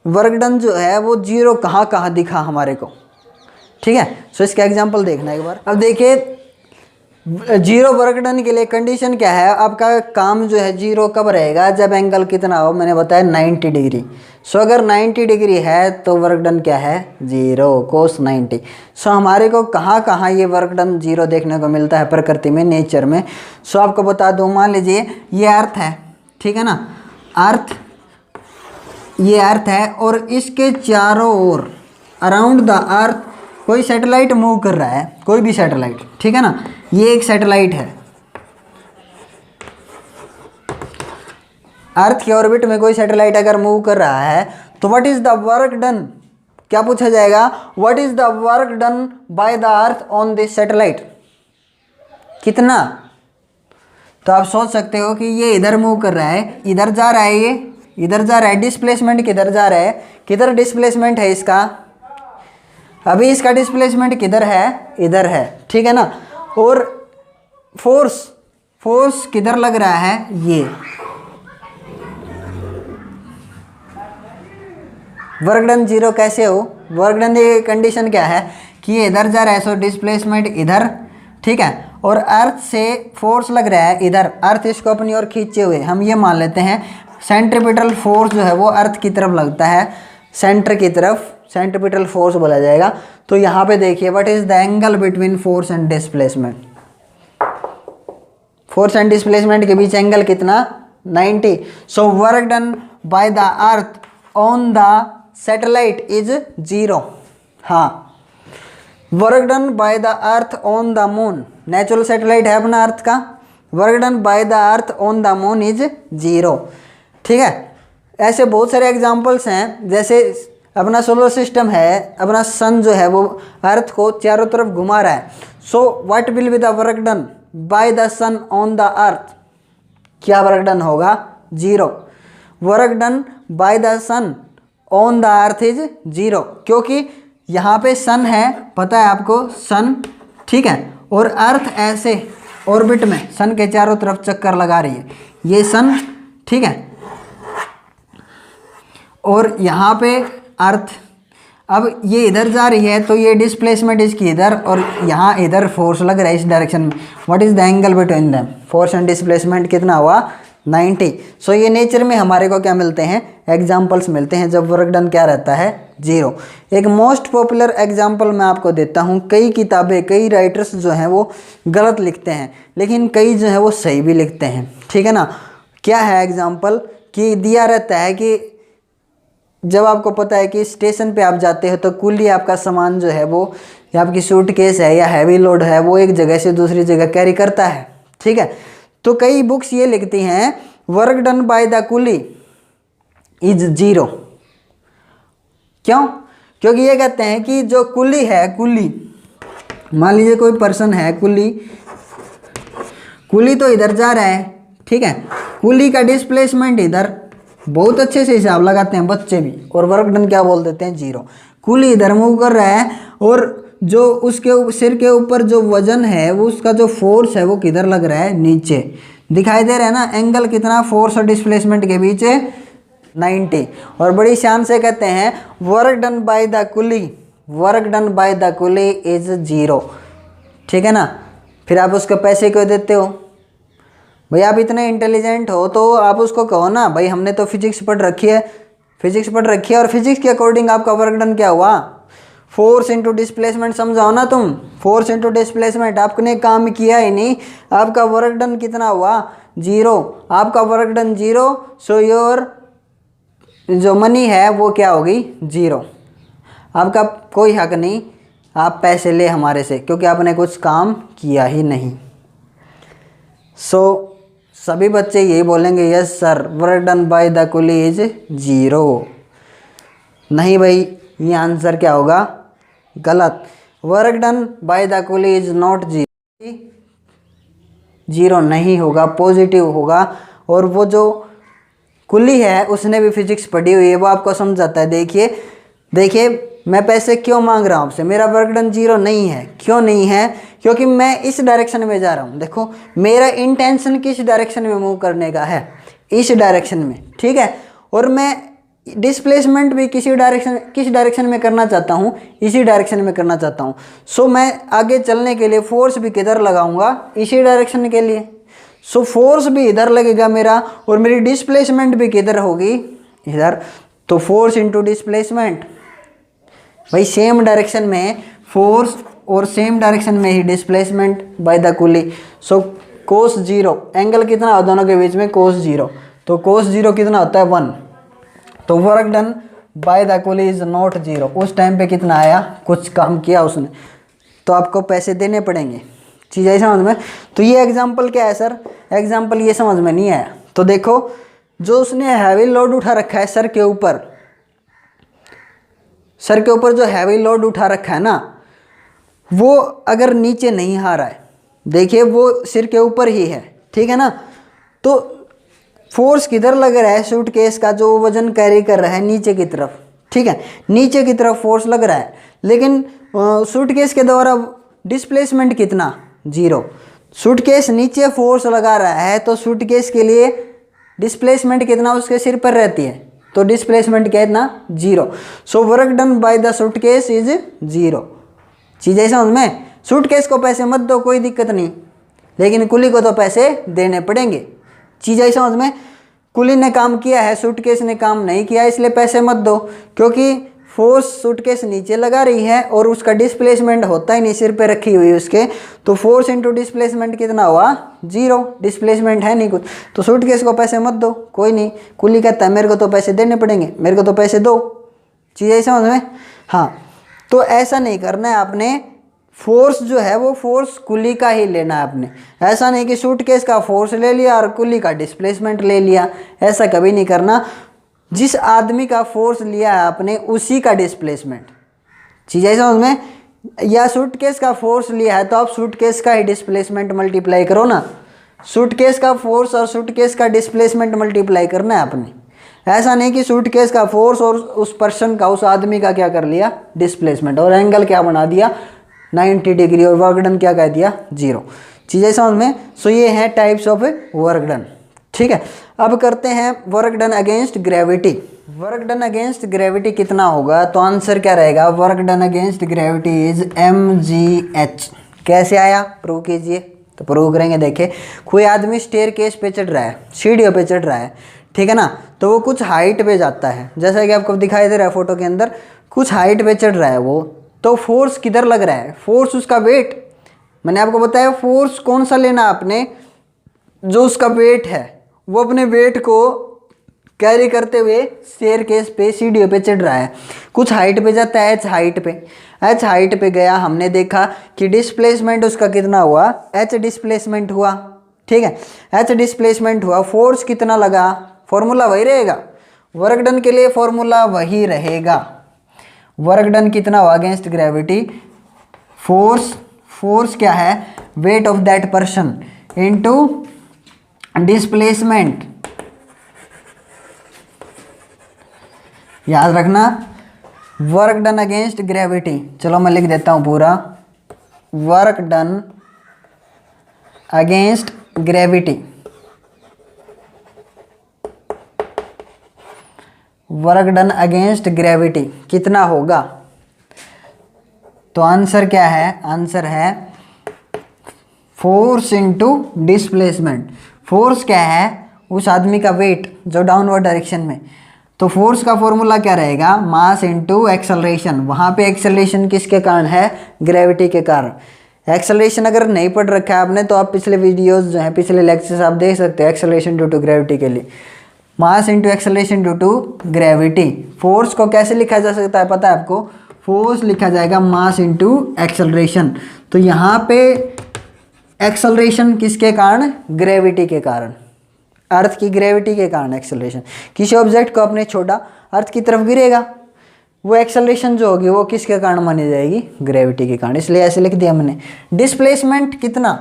वर्क डन जो है वो 0 कहाँ कहाँ दिखा हमारे को, ठीक है। सो इसका एग्जाम्पल देखना एक बार। अब देखिए 0 वर्क डन के लिए कंडीशन क्या है, आपका काम जो है 0 कब रहेगा, जब एंगल कितना हो, मैंने बताया 90 डिग्री। सो अगर 90 डिग्री है तो वर्क डन क्या है, 0 कोस 90। सो हमारे को कहाँ कहाँ ये वर्क डन 0 देखने को मिलता है प्रकृति में, नेचर में। सो आपको बता दूँ, मान लीजिए ये अर्थ है, ठीक है ना, अर्थ, ये अर्थ है और इसके चारों ओर अराउंड द अर्थ कोई सैटेलाइट मूव कर रहा है, कोई भी सैटेलाइट, ठीक है ना। ये एक सैटेलाइट है, अर्थ के ऑर्बिट में कोई सैटेलाइट अगर मूव कर रहा है तो what is the work done, क्या पूछा जाएगा, what is the work done by the earth on this satellite, कितना। तो आप सोच सकते हो कि ये इधर मूव कर रहा है, इधर जा रहा है, ये इधर जा रहा है, डिस्प्लेसमेंट किधर जा रहा है, किधर डिस्प्लेसमेंट है इसका, अभी इसका डिस्प्लेसमेंट किधर है, इधर है, ठीक है ना। और फोर्स किधर लग रहा है, ये वर्क डन 0 कैसे हो, वर्क डन की कंडीशन क्या है कि ये इधर जा रहा है, सो डिस्प्लेसमेंट इधर, ठीक है। और अर्थ से फोर्स लग रहा है इधर, अर्थ इसको अपनी ओर खींचे हुए, हम ये मान लेते हैं सेंट्रीपिटल फोर्स जो है वो अर्थ की तरफ लगता है, सेंटर की तरफ सेंट्रीपिटल फोर्स बोला जाएगा। तो यहाँ पे देखिए what is the angle between force and displacement, force and displacement के बीच एंगल कितना, 90। सो work done by the earth on the satellite is 0। हाँ, work done by the earth on the moon, natural satellite है अपना अर्थ का, work done by the earth on the moon is 0, ठीक है। ऐसे बहुत सारे एग्जांपल्स हैं, जैसे अपना सोलर सिस्टम है, अपना सन जो है वो अर्थ को चारों तरफ घुमा रहा है। So what will be the work done by the sun on the earth, क्या वर्क डन होगा, 0। Work done by the sun on the earth is 0, क्योंकि यहाँ पे सन है, पता है आपको सन, ठीक है। और अर्थ ऐसे ऑर्बिट में सन के चारों तरफ चक्कर लगा रही है, ये सन, ठीक है। और यहाँ पे अर्थ, अब ये इधर जा रही है तो ये डिस्प्लेसमेंट इसकी इधर, और यहाँ इधर फोर्स लग रहा है इस डायरेक्शन में। What is the angle between them, force and displacement कितना हुआ, 90। सो ये नेचर में हमारे को क्या मिलते हैं, एग्जाम्पल्स मिलते हैं जब वर्क डन क्या रहता है, 0। एक मोस्ट पॉपुलर एग्जाम्पल मैं आपको देता हूँ, कई किताबें, कई राइटर्स जो हैं वो गलत लिखते हैं, लेकिन कई जो है वो सही भी लिखते हैं, ठीक है ना। क्या है एग्जाम्पल कि दिया रहता है कि जब आपको पता है कि स्टेशन पे आप जाते हो तो कुली आपका सामान जो है वो, या आपकी सूटकेस है या हैवी लोड है, वो एक जगह से दूसरी जगह कैरी करता है, ठीक है। तो कई बुक्स ये लिखती हैं work done by the coolie is 0, क्यों? क्योंकि ये कहते हैं कि जो कुली है, कुली मान लीजिए कोई पर्सन है, कुली तो इधर जा रहा है, ठीक है, कुली का डिस्प्लेसमेंट इधर, बहुत अच्छे से हिसाब लगाते हैं बच्चे भी, और वर्क डन क्या बोल देते हैं, 0। कुली इधर मूव कर रहा है और जो उसके सिर के ऊपर जो वजन है वो उसका जो फोर्स है वो किधर लग रहा है, नीचे दिखाई दे रहा है ना। एंगल कितना, फोर्स और डिस्प्लेसमेंट के बीच 90। और बड़ी शान से कहते हैं work done by the coolie, work done by the coolie is 0, ठीक है ना। फिर आप उसको पैसे क्यों देते हो भाई? आप इतने इंटेलिजेंट हो तो आप उसको कहो ना भाई हमने तो फिजिक्स पढ़ रखी है, फिजिक्स पढ़ रखी है, और फिजिक्स के अकॉर्डिंग आपका वर्क डन क्या हुआ, फोर्स इंटू डिस्प्लेसमेंट, समझाओ ना तुम, फोर्स इंटू डिस्प्लेसमेंट। आपने काम किया ही नहीं, आपका वर्क डन कितना हुआ, 0। आपका वर्क डन 0, सो योर जो मनी है वो क्या होगी, 0। आपका कोई हक नहीं आप पैसे ले हमारे से, क्योंकि आपने कुछ काम किया ही नहीं। सो सभी बच्चे यही बोलेंगे yes sir, work done by the coolie is 0। नहीं भाई, ये आंसर क्या होगा, गलत। Work done by the coolie is not 0 नहीं होगा, पॉजिटिव होगा। और वो जो कुली है उसने भी फिजिक्स पढ़ी हुई है, वो आपको समझाता है। देखिए मैं पैसे क्यों मांग रहा हूँ आपसे, मेरा वर्क डन 0 नहीं है। क्यों नहीं है? क्योंकि मैं इस डायरेक्शन में जा रहा हूँ। देखो मेरा इंटेंशन किस डायरेक्शन में मूव करने का है, इस डायरेक्शन में, ठीक है। और मैं डिस्प्लेसमेंट भी किस डायरेक्शन में करना चाहता हूँ, इसी डायरेक्शन में करना चाहता हूँ। सो मैं आगे चलने के लिए फोर्स भी किधर लगाऊंगा, इसी डायरेक्शन के लिए। सो फोर्स भी इधर लगेगा मेरा, और मेरी डिस्प्लेसमेंट भी किधर होगी, इधर। तो फोर्स इंटू डिस्प्लेसमेंट, भाई सेम डायरेक्शन में फोर्स और सेम डायरेक्शन में ही डिस्प्लेसमेंट बाय द कुली। सो कोस 0, एंगल कितना हो दोनों के बीच में, कोस 0। तो कोस 0 कितना होता है, 1। तो work done by the coolie is not 0। उस टाइम पे कितना आया, कुछ काम किया उसने, तो आपको पैसे देने पड़ेंगे। चीज़ आई समझ में? तो ये एग्जाम्पल क्या है सर, एग्जाम्पल ये समझ में नहीं आया। तो देखो जो उसने हैवी लोड उठा रखा है सर के ऊपर, सर के ऊपर जो हैवी लोड उठा रखा है ना, वो अगर नीचे नहीं आ रहा है, देखिए वो सिर के ऊपर ही है, ठीक है ना। तो फोर्स किधर लग रहा है, सूटकेस का जो वजन कैरी कर रहा है नीचे की तरफ, ठीक है, नीचे की तरफ फोर्स लग रहा है। लेकिन सूटकेस के द्वारा डिस्प्लेसमेंट कितना, 0। सूटकेस नीचे फोर्स लगा रहा है तो सूटकेस के लिए डिस्प्लेसमेंट कितना उसके सिर पर रहती है, तो डिस्प्लेसमेंट कितना, 0। सो work done by the suitcase is 0। चीज़ है समझ में? सूटकेस को पैसे मत दो, कोई दिक्कत नहीं, लेकिन कुली को तो पैसे देने पड़ेंगे। चीज़ है समझ में? कुली ने काम किया है, सूटकेस ने काम नहीं किया, इसलिए पैसे मत दो। क्योंकि फोर्स सूटकेस नीचे लगा रही है और उसका डिस्प्लेसमेंट होता ही नहीं, सिर पे रखी हुई उसके। तो फोर्स इंटू डिस्प्लेसमेंट कितना हुआ, 0। डिस्प्लेसमेंट है नहीं कुछ, तो सूटकेस को पैसे मत दो, कोई नहीं। कुली कहता है मेरे को तो पैसे देने पड़ेंगे, मेरे को तो पैसे दो। चीज़ ऐसा समझ में? हाँ, तो ऐसा नहीं करना है आपने। फोर्स जो है वो फोर्स कुली का ही लेना है आपने। ऐसा नहीं कि सूटकेस का फोर्स ले लिया और कुली का डिस्प्लेसमेंट ले लिया, ऐसा कभी नहीं करना। जिस आदमी का फोर्स लिया है आपने उसी का डिस्प्लेसमेंट। चीज़ है समझ में? या सूटकेस का फोर्स लिया है तो आप सूटकेस का ही डिस्प्लेसमेंट मल्टीप्लाई करो ना। सूटकेस का फोर्स और सूटकेस का डिस्प्लेसमेंट मल्टीप्लाई करना है आपने। ऐसा नहीं कि सूटकेस का फोर्स और उस पर्सन का, उस आदमी का क्या कर लिया, डिस्प्लेसमेंट, और एंगल क्या बना दिया, 90 डिग्री, और वर्क डन क्या कह दिया, 0। चीज़ें समझ में? सो ये हैं टाइप्स ऑफ वर्क डन, ठीक है। अब करते हैं work done against gravity. Work done against gravity कितना होगा, तो आंसर क्या रहेगा, work done against gravity is mgh। कैसे आया, प्रूव कीजिए। तो प्रूव करेंगे। देखिए कोई आदमी स्टेयर केस पे चढ़ रहा है, सीढ़ियों पे चढ़ रहा है, ठीक है ना। तो वो कुछ हाइट पे जाता है, जैसा कि आपको दिखाई दे रहा है फोटो के अंदर, कुछ हाइट पे चढ़ रहा है वो। तो फोर्स किधर लग रहा है, फोर्स उसका वेट, मैंने आपको बताया फोर्स कौन सा लेना आपने, जो उसका वेट है, वो अपने वेट को कैरी करते हुए स्टेयरकेस पे, सीढ़ियों पे चढ़ रहा है। कुछ हाइट पे जाता है, एच हाइट पे गया, हमने देखा कि डिस्प्लेसमेंट उसका कितना हुआ, एच डिस्प्लेसमेंट हुआ, ठीक है। एच डिस्प्लेसमेंट हुआ, फोर्स कितना लगा, फॉर्मूला वही रहेगा, वर्क डन के लिए फॉर्मूला वही रहेगा। वर्क डन कितना हुआ अगेंस्ट ग्रेविटी, फोर्स क्या है, weight of that person into displacement. याद रखना वर्क डन अगेंस्ट ग्रेविटी, चलो मैं लिख देता हूं पूरा, work done against gravity, work done against gravity कितना होगा। तो आंसर क्या है, आंसर है फोर्स इनटू डिस्प्लेसमेंट। फोर्स क्या है, उस आदमी का वेट जो डाउनवर्ड डायरेक्शन में, तो फोर्स का फॉर्मूला क्या रहेगा, मास इनटू एक्सेलरेशन। वहाँ पे एक्सेलरेशन किसके कारण है, ग्रेविटी के कारण। एक्सेलरेशन अगर नहीं पढ़ रखा है आपने तो आप पिछले वीडियोस जो हैं, पिछले लेक्चर्स आप देख सकते हो एक्सेलरेशन ड्यू टू ग्रेविटी के लिए। Mass into acceleration due to gravity. Force को कैसे लिखा जा सकता है पता है आपको, फोर्स लिखा जाएगा मास इनटू एक्सेलरेशन। तो यहाँ पे एक्सेलरेशन किसके कारण, ग्रेविटी के कारण, अर्थ की ग्रेविटी के कारण एक्सेलरेशन। किसी ऑब्जेक्ट को आपने छोड़ा, अर्थ की तरफ गिरेगा, वो एक्सेलरेशन जो होगी वो किसके कारण मानी जाएगी, ग्रेविटी के कारण, इसलिए ऐसे लिख दिया मैंने। डिस्प्लेसमेंट कितना,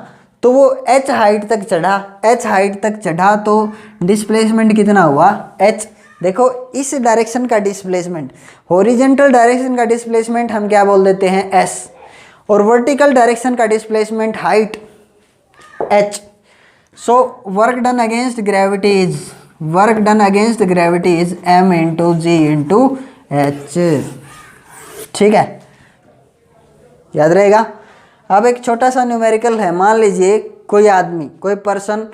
तो वो h हाइट तक चढ़ा, h हाइट तक चढ़ा तो डिस्प्लेसमेंट कितना हुआ, h। देखो इस डायरेक्शन का डिस्प्लेसमेंट, हॉरिजॉन्टल डायरेक्शन का डिस्प्लेसमेंट हम क्या बोल देते हैं, s, और वर्टिकल डायरेक्शन का displacement height h। So work done against gravity is, work done against gravity is m into G into H. ठीक है, याद रहेगा। अब एक छोटा सा न्यूमेरिकल है, मान लीजिए कोई आदमी, कोई पर्सन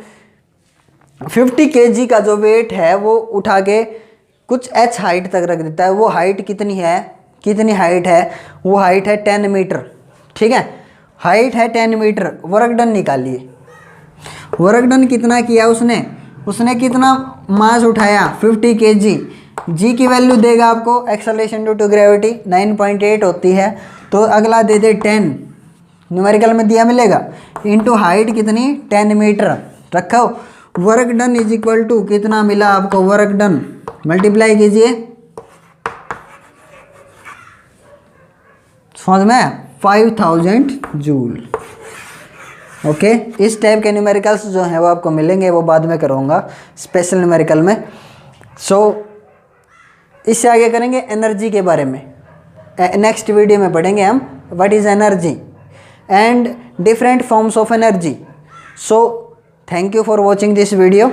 50 kg का जो वेट है वो उठा के कुछ h हाइट तक रख देता है। वो हाइट कितनी है, कितनी हाइट है, वो हाइट है 10 मीटर। ठीक है, हाइट है 10 मीटर। वर्क डन निकालिए, वर्क डन कितना किया उसने, उसने कितना मास उठाया 50 kg। जी की वैल्यू देगा आपको, एक्सेलरेशन ड्यू टू ग्रेविटी 9.8 होती है, तो अगला दे दे 10, न्यूमेरिकल में दिया मिलेगा, इनटू हाइट कितनी 10 मीटर रखो। Work done is equal to कितना मिला आपको, वर्क डन मल्टीप्लाई कीजिए, समझ में, 5000 जूल। ओके, इस टाइप के न्यूमेरिकल्स जो हैं वो आपको मिलेंगे, वो बाद में करूँगा स्पेशल न्यूमेरिकल में। सो इससे आगे करेंगे एनर्जी के बारे में, नेक्स्ट वीडियो में पढ़ेंगे हम what is energy and different forms of energy. So thank you for watching this video.